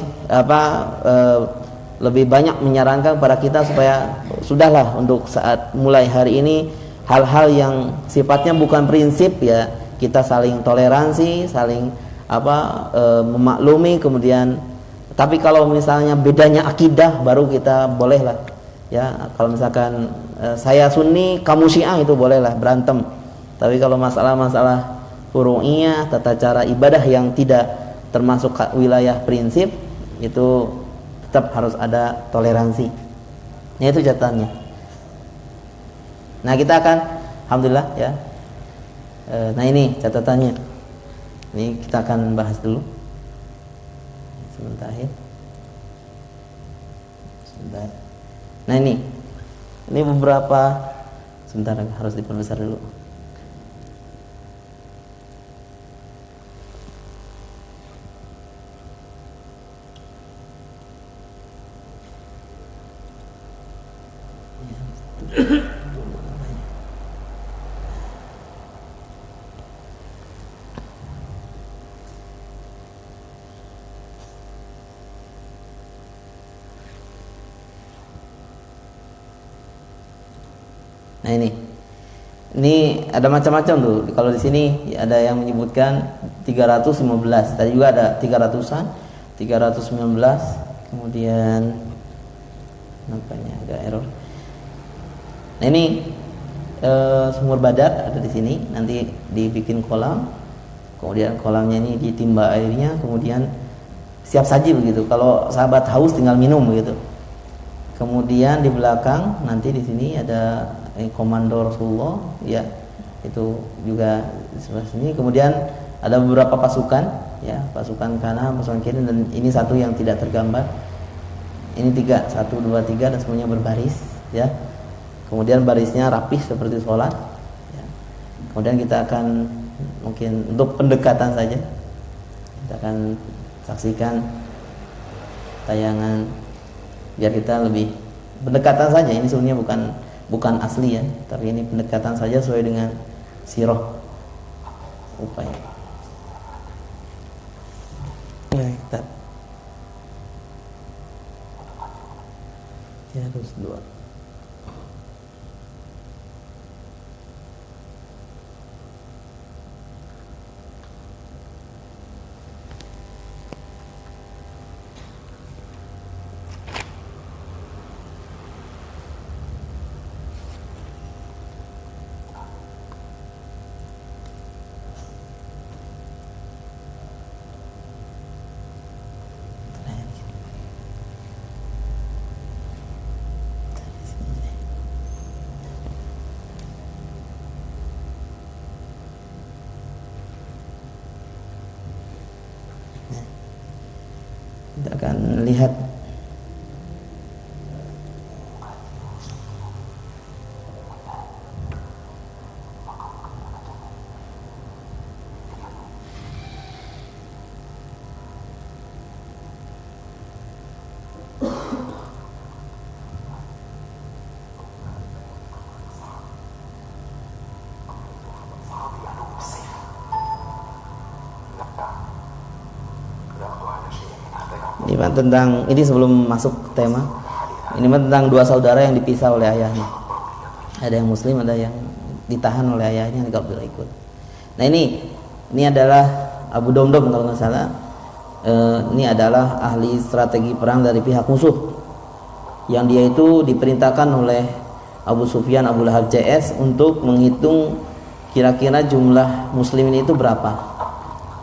banyak menyarankan kepada kita supaya sudahlah untuk saat mulai hari ini hal-hal yang sifatnya bukan prinsip, ya, kita saling toleransi, saling memaklumi. Kemudian tapi kalau misalnya bedanya akidah, baru kita bolehlah, ya. Kalau misalkan saya Sunni, kamu Syiah, itu bolehlah berantem. Tapi kalau masalah-masalah furu'iyah, tata cara ibadah yang tidak termasuk wilayah prinsip, itu tetap harus ada toleransi. Nah, itu catatannya. Nah, kita akan, alhamdulillah, ya. Nah, ini catatannya. Ini kita akan bahas dulu. Sebentar. Nah, ini beberapa, sebentar, harus diperbesar dulu. Nah ini ada macam-macam tuh. Kalau di sini ada yang menyebutkan 315. Tadi juga ada 300-an, 319, kemudian nampaknya agak error. Nah ini sumur Badar ada di sini. Nanti dibikin kolam, kemudian kolamnya ini ditimba airnya, kemudian siap saji begitu. Kalau sahabat haus tinggal minum begitu. Kemudian di belakang nanti di sini ada komando Rasulullah, ya itu juga di sebelah sini. Kemudian ada beberapa pasukan, ya pasukan kanan, pasukan kiri, dan ini satu yang tidak tergambar. Ini 3, 1, 2, 3 dan semuanya berbaris, ya. Kemudian barisnya rapih seperti sholat. Ya. Kemudian kita akan mungkin untuk pendekatan saja, kita akan saksikan tayangan biar kita lebih pendekatan saja. Ini sebenarnya bukan asli ya, tapi ini pendekatan saja sesuai dengan sirah upaya. Baik, ya harus 2. Kita akan lihat tentang ini sebelum masuk tema. Ini tentang 2 saudara yang dipisah oleh ayahnya. Ada yang muslim, ada yang ditahan oleh ayahnya enggak boleh ikut. Nah ini adalah Abu Domdom kalau nggak salah. Ini adalah ahli strategi perang dari pihak musuh, yang dia itu diperintahkan oleh Abu Sufyan, Abu Lahab CS untuk menghitung kira-kira jumlah muslimin itu berapa.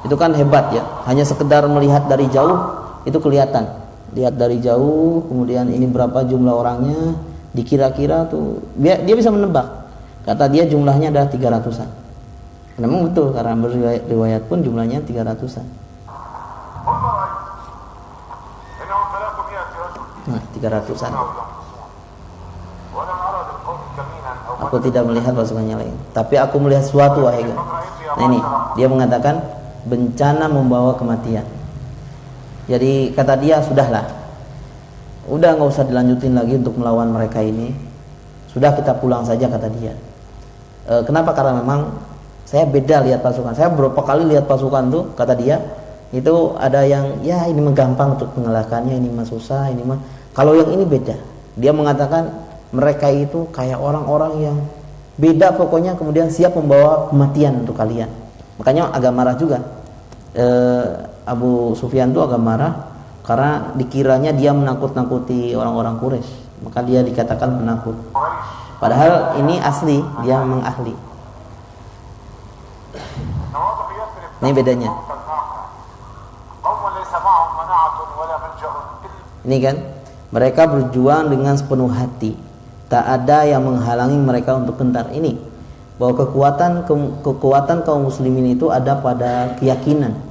Itu kan hebat ya, hanya sekedar melihat dari jauh itu kelihatan, lihat dari jauh, kemudian ini berapa jumlah orangnya, dikira-kira tuh dia bisa menebak. Kata dia jumlahnya ada 300-an. Memang betul, karena riwayat pun jumlahnya 300-an. Nah, 300-an. Aku tidak melihat pasukannya lain, tapi aku melihat sesuatu, wahai. Nah ini dia mengatakan bencana membawa kematian. Jadi kata dia, sudahlah, udah nggak usah dilanjutin lagi untuk melawan mereka ini, sudah kita pulang saja, kata dia. Kenapa? Karena memang saya beda lihat pasukan. Saya beberapa kali lihat pasukan tuh, kata dia, itu ada yang ya ini menggampang untuk mengalahkannya, ini mah susah, ini mah. Kalau yang ini beda. Dia mengatakan mereka itu kayak orang-orang yang beda pokoknya, kemudian siap membawa kematian untuk kalian. Makanya agak marah juga. Abu Sufyan itu agak marah karena dikiranya dia menakut-nakuti orang-orang Quraisy, maka dia dikatakan penakut. Padahal ini asli, dia memang ahli. Ini bedanya. Ini kan, mereka berjuang dengan sepenuh hati, tak ada yang menghalangi mereka untuk gentar. Ini bahwa kekuatan kaum muslimin itu ada pada keyakinan.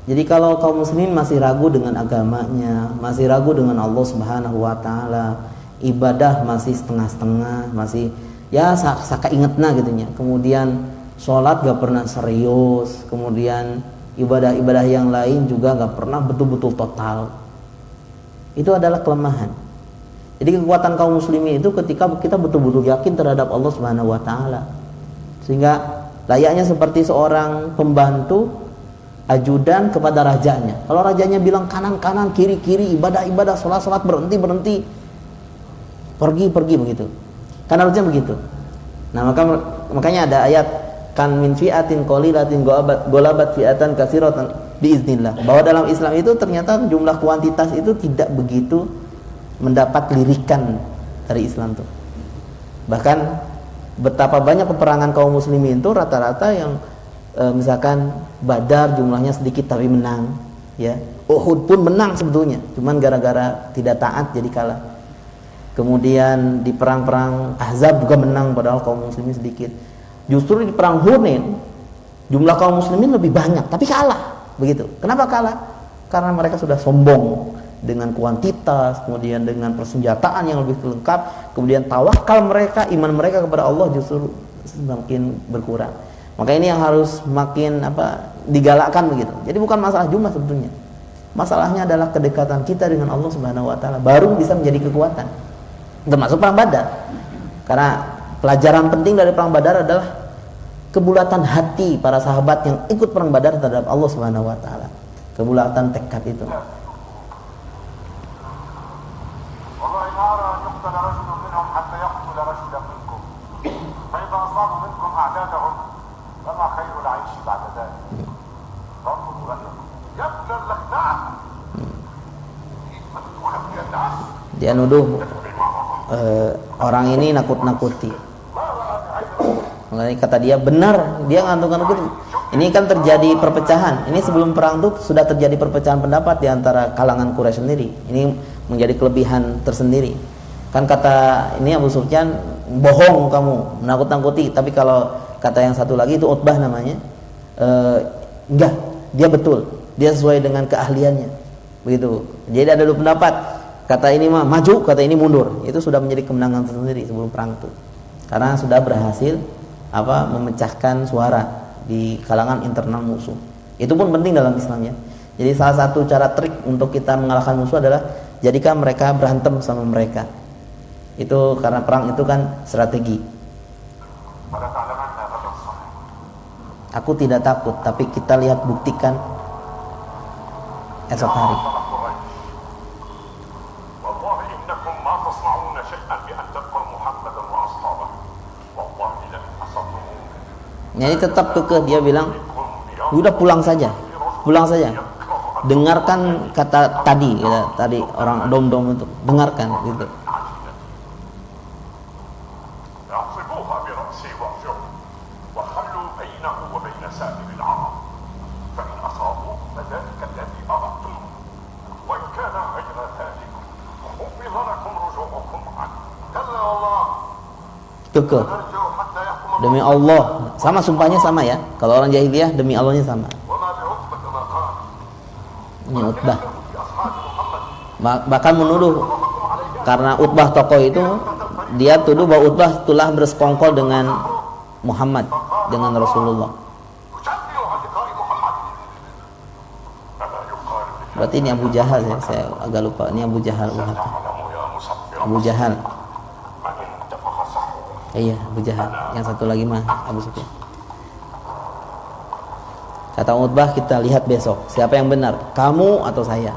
Jadi kalau kaum muslimin masih ragu dengan agamanya, masih ragu dengan Allah Subhanahu wa taala, ibadah masih setengah-setengah, masih ya saka ingetna gitunya. Kemudian sholat gak pernah serius, kemudian ibadah-ibadah yang lain juga gak pernah betul-betul total. Itu adalah kelemahan. Jadi kekuatan kaum muslimin itu ketika kita betul-betul yakin terhadap Allah Subhanahu wa taala. Sehingga layaknya seperti seorang pembantu ajudan kepada rajanya. Kalau rajanya bilang kanan-kanan, kiri-kiri, ibadah-ibadah, sholat-sholat, berhenti-berhenti, pergi-pergi begitu. Kan harusnya begitu. Nah, makanya ada ayat kan min fi'atin qalilatin golabat fi'atan katsiratan biiznillah. Bahwa dalam Islam itu ternyata jumlah kuantitas itu tidak begitu mendapat lirikan dari Islam tuh. Bahkan betapa banyak peperangan kaum muslimin itu rata-rata yang misalkan Badar jumlahnya sedikit tapi menang, ya. Uhud pun menang sebetulnya, cuman gara-gara tidak taat jadi kalah. Kemudian di perang-perang Ahzab juga menang padahal kaum muslimin sedikit. Justru di perang Hunain jumlah kaum muslimin lebih banyak tapi kalah. Begitu. Kenapa kalah? Karena mereka sudah sombong dengan kuantitas, kemudian dengan persenjataan yang lebih lengkap, kemudian tawakal mereka, iman mereka kepada Allah justru semakin berkurang. Maka ini yang harus makin digalakkan begitu. Jadi bukan masalah jumlah sebetulnya. Masalahnya adalah kedekatan kita dengan Allah Subhanahu wa taala baru bisa menjadi kekuatan. Termasuk perang Badar. Karena pelajaran penting dari perang Badar adalah kebulatan hati para sahabat yang ikut perang Badar terhadap Allah Subhanahu wa taala. Kebulatan tekad itu. Dia nuduh orang ini nakut-nakuti. Makanya kata dia benar, dia ngantuk-ngantuk. Ini kan terjadi perpecahan. Ini sebelum perang tuh sudah terjadi perpecahan pendapat di antara kalangan Quraisy sendiri. Ini menjadi kelebihan tersendiri. Kan kata ini Abu Sufyan, bohong kamu, menakut-nakuti. Tapi kalau kata yang satu lagi itu Utbah namanya, enggak, dia betul, dia sesuai dengan keahliannya. Begitu. Jadi ada dua pendapat. Kata ini mah maju, kata ini mundur. Itu sudah menjadi kemenangan tersendiri sebelum perang itu. Karena sudah berhasil memecahkan suara di kalangan internal musuh. Itu pun penting dalam Islamnya. Jadi salah satu cara trik untuk kita mengalahkan musuh adalah jadikan mereka berantem sama mereka. Itu karena perang itu kan strategi. Aku tidak takut, tapi kita lihat buktikan esok hari. Jadi tetap kekeh, dia bilang udah pulang saja, dengarkan kata tadi orang dom-dom itu, dengarkan gitu. Kekeh. Demi Allah, sama sumpahnya sama ya. Kalau orang jahiliyah demi Allahnya sama. Ini Utbah. Bahkan menuduh karena Utbah tokoh itu, dia tuduh bahwa Utbah telah bersekongkol dengan Muhammad, dengan Rasulullah. Berarti ini Abu Jahal ya, saya agak lupa. Ini Abu Jahal. Abu Jahal. Iya, Abu Jahal. Yang satu lagi mah Abu Sufyan. Kata Utbah, kita lihat besok siapa yang benar, kamu atau saya.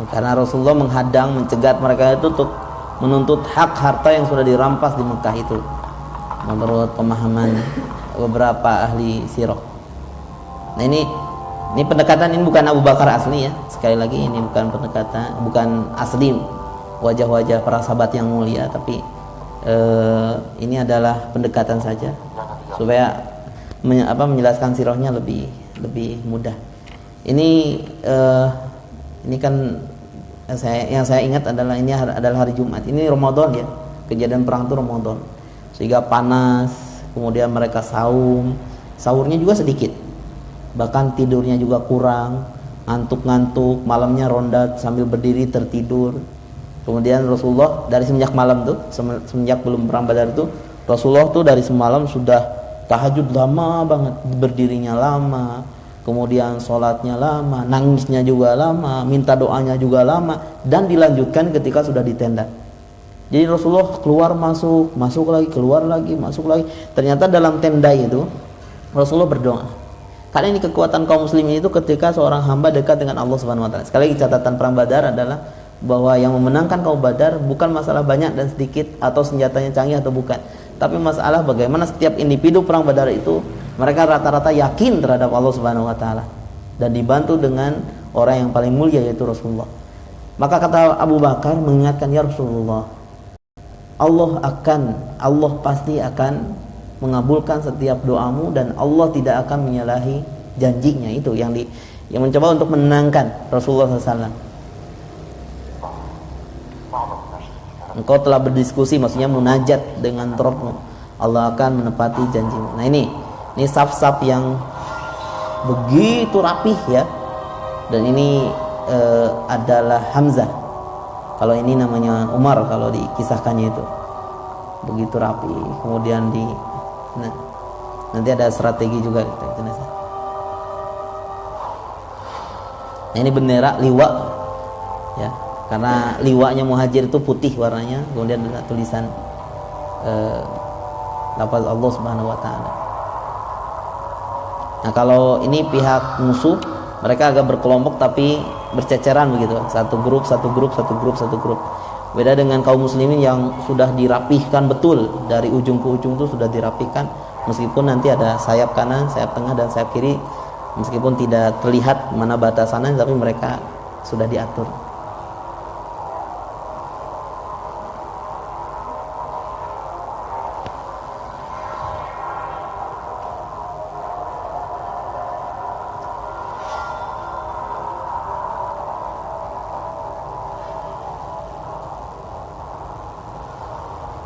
Karena Rasulullah menghadang, mencegat mereka itu untuk menuntut hak harta yang sudah dirampas di Mekah itu, menurut pemahaman beberapa ahli sirah. Nah ini pendekatan ini bukan Abu Bakar asli ya. Sekali lagi ini bukan pendekatan, bukan asli wajah-wajah para sahabat yang mulia, tapi ini adalah pendekatan saja supaya menjelaskan sirahnya lebih mudah. Ini kan yang saya ingat adalah ini adalah hari Jumat. Ini Ramadan ya. Kejadian perang itu Ramadan. Sehingga panas, kemudian mereka sahurnya juga sedikit. Bahkan tidurnya juga kurang, ngantuk-ngantuk, malamnya ronda sambil berdiri tertidur. Kemudian Rasulullah dari semenjak malam tuh, semenjak belum perang Badar itu, Rasulullah tuh dari semalam sudah tahajud lama banget, berdirinya lama, kemudian sholatnya lama, nangisnya juga lama, minta doanya juga lama, dan dilanjutkan ketika sudah di tenda. Jadi Rasulullah keluar masuk, masuk lagi, keluar lagi, masuk lagi. Ternyata dalam tenda itu Rasulullah berdoa. Karena ini kekuatan kaum muslimin itu ketika seorang hamba dekat dengan Allah Subhanahu wa taala. Sekali lagi catatan perang Badar adalah bahwa yang memenangkan kaum Badar bukan masalah banyak dan sedikit atau senjatanya canggih atau bukan, tapi masalah bagaimana setiap individu perang Badar itu mereka rata-rata yakin terhadap Allah Subhanahu wa taala dan dibantu dengan orang yang paling mulia yaitu Rasulullah. Maka kata Abu Bakar mengingatkan, ya Rasulullah, Allah pasti akan mengabulkan setiap doamu dan Allah tidak akan menyalahi janjinya. Itu yang mencoba untuk menenangkan Rasulullah SAW. Engkau telah berdiskusi, maksudnya munajat dengan Rabbmu, Allah akan menepati janjimu. Nah ini saf-saf yang begitu rapih ya. Dan ini adalah Hamzah. Kalau ini namanya Umar kalau dikisahkannya itu. Begitu rapi. Kemudian nanti ada strategi juga gitu. Nah ini bendera liwa ya. Karena liwanya Muhajir itu putih warnanya, kemudian ada tulisan lafaz Allah Subhanahu wa taala. Nah, kalau ini pihak musuh, mereka agak berkelompok tapi berceceran begitu. Satu grup. Beda dengan kaum muslimin yang sudah dirapihkan betul, dari ujung ke ujung itu sudah dirapihkan, meskipun nanti ada sayap kanan, sayap tengah dan sayap kiri, meskipun tidak terlihat mana batasannya, tapi mereka sudah diatur.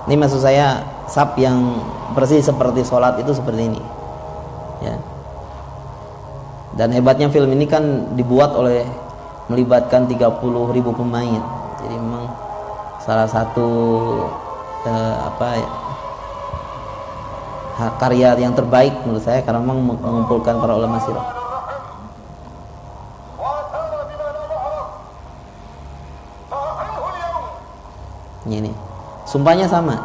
Ini maksud saya saf yang persis seperti sholat itu seperti ini ya. Dan hebatnya film ini kan dibuat melibatkan 30.000 pemain. Jadi memang salah satu karya yang terbaik menurut saya, karena memang mengumpulkan para ulama sirah. Ini sumpahnya sama.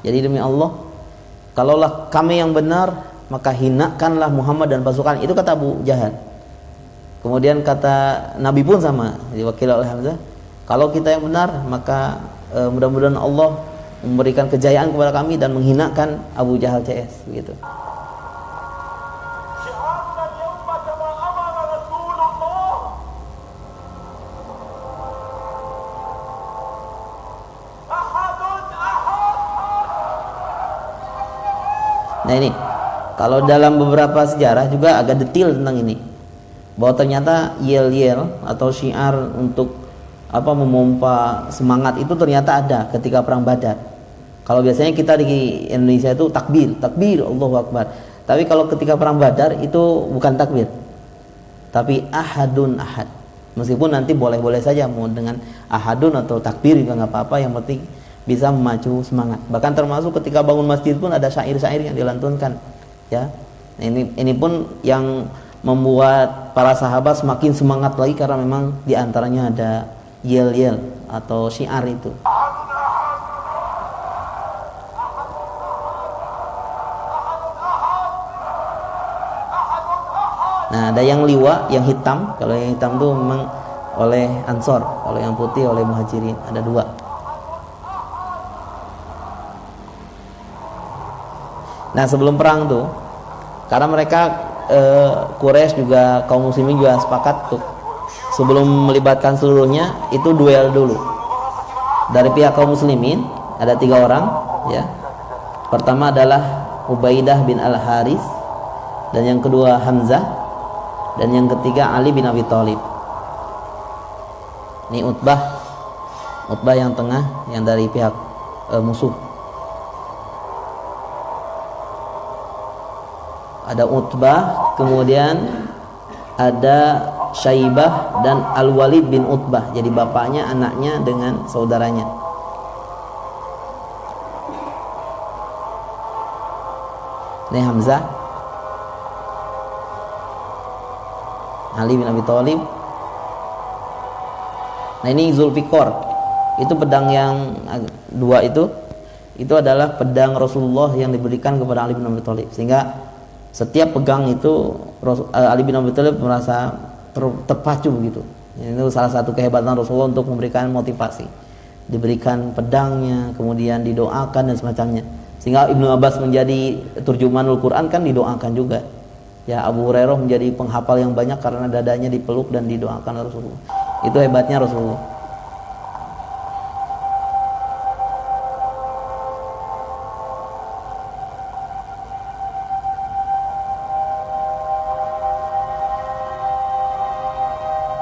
Jadi demi Allah, kalaulah kami yang benar, maka hinakanlah Muhammad dan pasukan. Itu kata Abu Jahal. Kemudian kata Nabi pun sama, diwakili oleh Hamzah. Kalau kita yang benar, maka mudah-mudahan Allah memberikan kejayaan kepada kami dan menghinakan Abu Jahal CS begitu. Nah ini, kalau dalam beberapa sejarah juga agak detail tentang ini, bahwa ternyata yel-yel atau syiar untuk memompa semangat itu ternyata ada ketika perang Badar. Kalau biasanya kita di Indonesia itu takbir, Allahu Akbar. Tapi kalau ketika perang Badar itu bukan takbir, tapi ahadun ahad. Meskipun nanti boleh-boleh saja mau dengan ahadun atau takbir juga nggak apa-apa, yang penting bisa memacu semangat. Bahkan termasuk ketika bangun masjid pun ada syair-syair yang dilantunkan ya. Nah, ini pun yang membuat para sahabat semakin semangat lagi, karena memang diantaranya ada yel-yel atau syiar itu. Nah, ada yang liwa, yang hitam. Kalau yang hitam itu memang oleh Ansor, kalau yang putih oleh Muhajirin. Ada dua. Nah, sebelum perang tuh, karena mereka Quraisy juga kaum muslimin juga sepakat tuh, sebelum melibatkan seluruhnya itu duel dulu. Dari pihak kaum muslimin ada 3 orang ya. Pertama adalah Ubaidah bin Al-Haris, dan yang kedua Hamzah, dan yang ketiga Ali bin Abi Thalib. Ini Utbah yang tengah, yang dari pihak musuh. Ada Utbah, kemudian ada Syaibah dan Al-Walid bin Utbah. Jadi bapaknya, anaknya dengan saudaranya. Ini Hamzah, Ali bin Abi Thalib. Nah ini Zulfikar. Itu pedang yang dua itu adalah pedang Rasulullah yang diberikan kepada Ali bin Abi Thalib. Sehingga setiap pegang itu Ali bin Abi Thalib merasa terpacu gitu. Itu salah satu kehebatan Rasulullah untuk memberikan motivasi. Diberikan pedangnya, kemudian didoakan dan semacamnya. Sehingga Ibnu Abbas menjadi turjumanul Quran kan didoakan juga. Ya, Abu Hurairah menjadi penghafal yang banyak karena dadanya dipeluk dan didoakan Rasulullah. Itu hebatnya Rasulullah.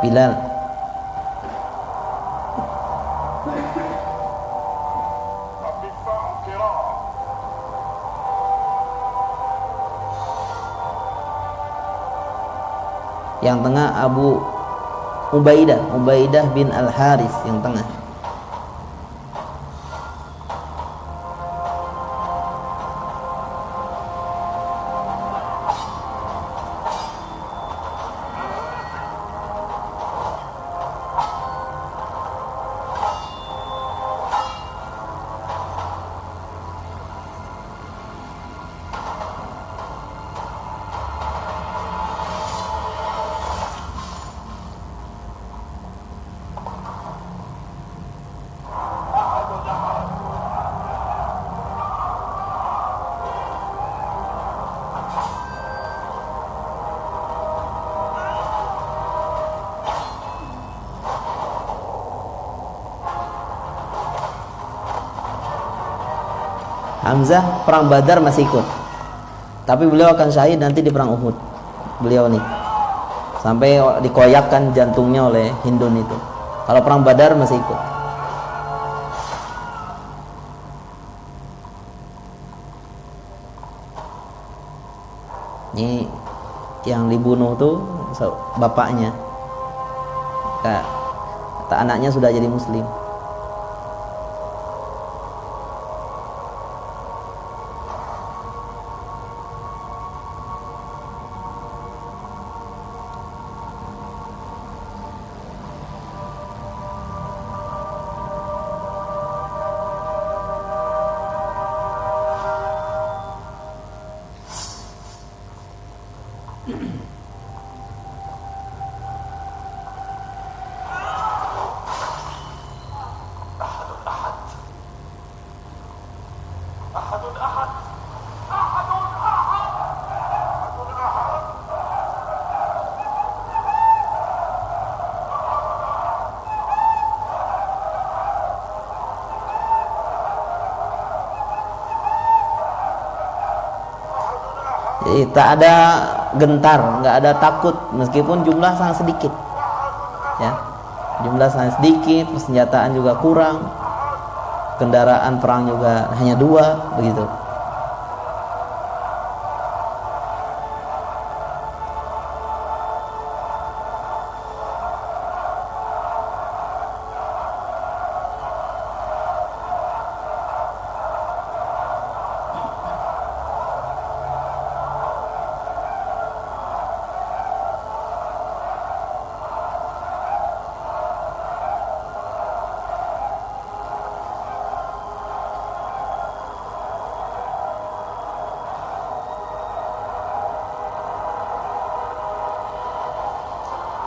Bilal. Yang tengah Abu Ubaidah bin Al-Haris yang tengah. Hamzah perang Badar masih ikut, tapi beliau akan syahid nanti di perang Uhud. Beliau nih sampai dikoyakkan jantungnya oleh Hindun itu. Kalau perang Badar masih ikut. Ini yang dibunuh tuh bapaknya, kata anaknya sudah jadi Muslim. Jadi tak ada gentar, nggak ada takut meskipun jumlah sangat sedikit. Ya, jumlah sangat sedikit, persenjataan juga kurang, kendaraan perang juga hanya 2 begitu.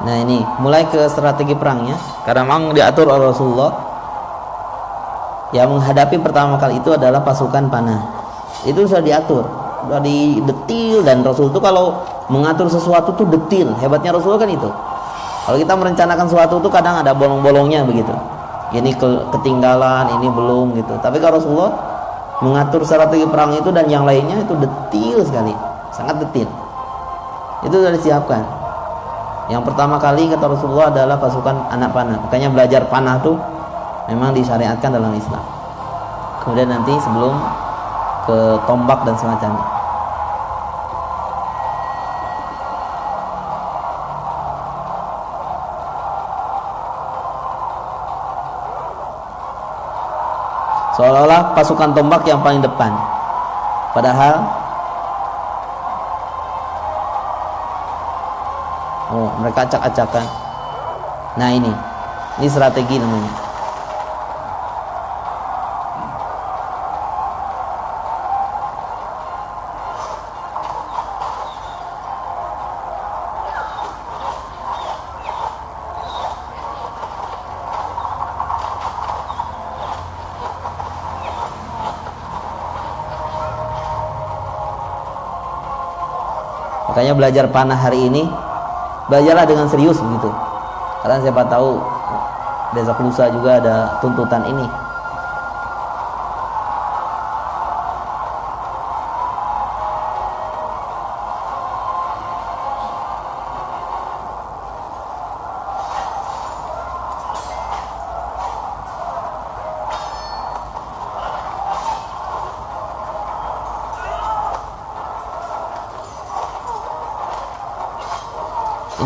Nah ini mulai ke strategi perangnya, karena memang diatur oleh Rasulullah. Yang menghadapi pertama kali itu adalah pasukan panah. Itu sudah diatur, sudah didetil, dan Rasul itu kalau mengatur sesuatu tuh detil. Hebatnya Rasulullah kan itu. Kalau kita merencanakan sesuatu tuh kadang ada bolong-bolongnya begitu. Ini ketinggalan, ini belum gitu. Tapi kalau Rasulullah mengatur strategi perang itu dan yang lainnya itu detil sekali, sangat detil. Itu sudah disiapkan. Yang pertama kali kata Rasulullah adalah pasukan anak panah. Makanya belajar panah tuh memang disyariatkan dalam Islam. Kemudian nanti sebelum ke tombak dan semacamnya. Seolah-olah pasukan tombak yang paling depan. Padahal mereka acak-acakan. Nah ini strategi namanya. Makanya belajar panah hari ini, belajarlah dengan serius begitu. Karena siapa tahu besok lusa juga ada tuntutan ini.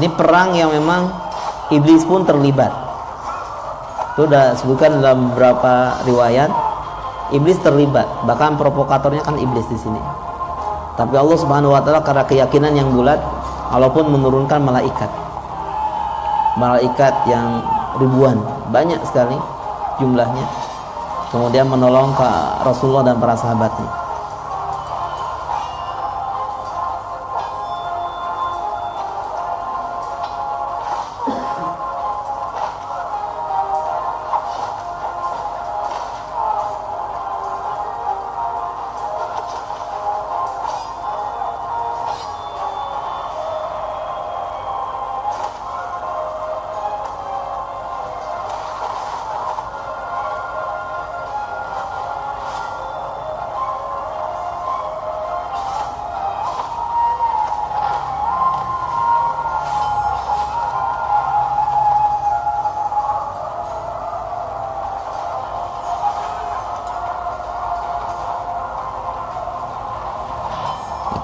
Ini perang yang memang iblis pun terlibat. Itu sudah sebutkan dalam beberapa riwayat, iblis terlibat. Bahkan provokatornya kan iblis di sini. Tapi Allah Subhanahu wa taala karena keyakinan yang bulat, walaupun menurunkan malaikat. Malaikat yang ribuan, banyak sekali jumlahnya. Kemudian menolong ke Rasulullah dan para sahabatnya.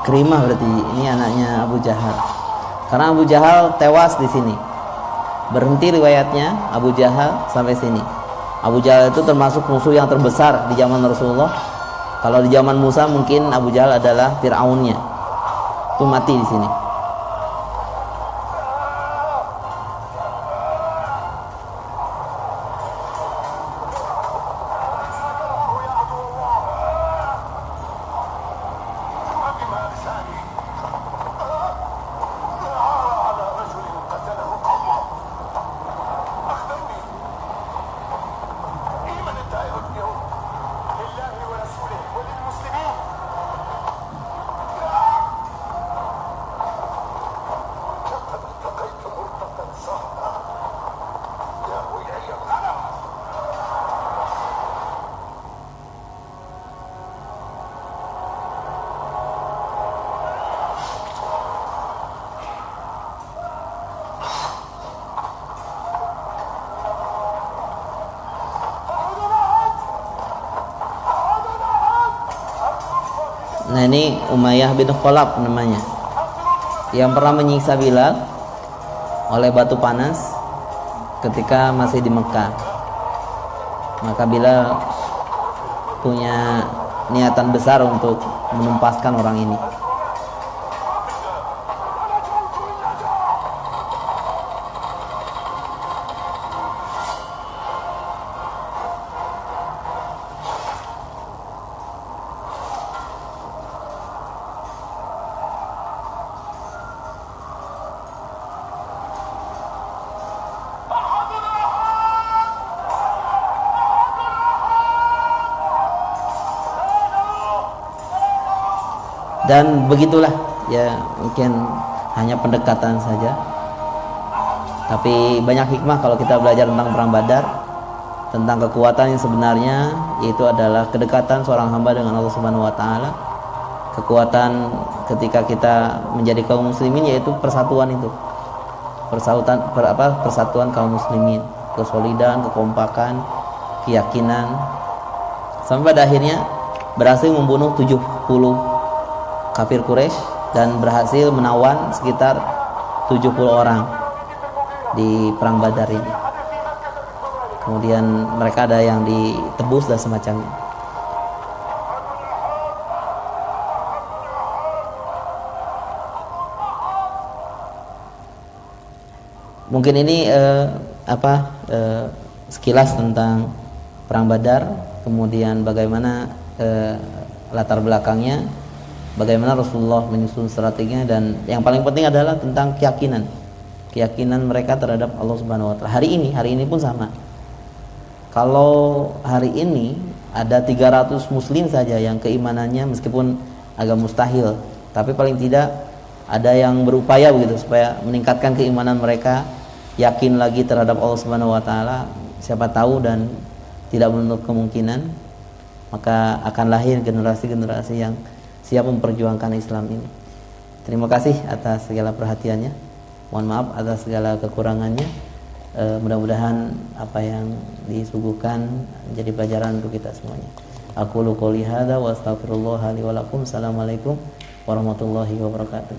Ikrimah berarti ini anaknya Abu Jahal. Karena Abu Jahal tewas di sini. Berhenti riwayatnya Abu Jahal sampai sini. Abu Jahal itu termasuk musuh yang terbesar di zaman Rasulullah. Kalau di zaman Musa mungkin Abu Jahal adalah Fir'aunnya. Itu mati di sini. Nah ini Umayyah bin Khalaf namanya, yang pernah menyiksa Bilal oleh batu panas ketika masih di Mekah. Maka Bilal punya niatan besar untuk menumpaskan orang ini. Dan begitulah ya, mungkin hanya pendekatan saja, tapi banyak hikmah kalau kita belajar tentang perang Badar, tentang kekuatan yang sebenarnya, yaitu adalah kedekatan seorang hamba dengan Allah Subhanahu wa taala. Kekuatan ketika kita menjadi kaum muslimin yaitu persatuan itu. persatuan kaum muslimin, kesolidan, kekompakan, keyakinan, sampai pada akhirnya berhasil membunuh 70 kafir Quraisy dan berhasil menawan sekitar 70 orang di perang Badar ini. Kemudian mereka ada yang ditebus dan semacamnya. Mungkin ini sekilas tentang perang Badar, kemudian bagaimana latar belakangnya, bagaimana Rasulullah menyusun strateginya, dan yang paling penting adalah tentang keyakinan mereka terhadap Allah Subhanahu wa taala. Hari ini pun sama. Kalau hari ini ada 300 muslim saja yang keimanannya meskipun agak mustahil, tapi paling tidak ada yang berupaya begitu supaya meningkatkan keimanan mereka, yakin lagi terhadap Allah Subhanahu wa taala. Siapa tahu dan tidak menutup kemungkinan maka akan lahir generasi-generasi yang siap memperjuangkan Islam ini. Terima kasih atas segala perhatiannya. Mohon maaf atas segala kekurangannya. Mudah-mudahan apa yang disuguhkan menjadi pelajaran untuk kita semuanya. Aqulu qouli hadza wa astaghfirullah li wa lakum. Assalamualaikum warahmatullahi wabarakatuh.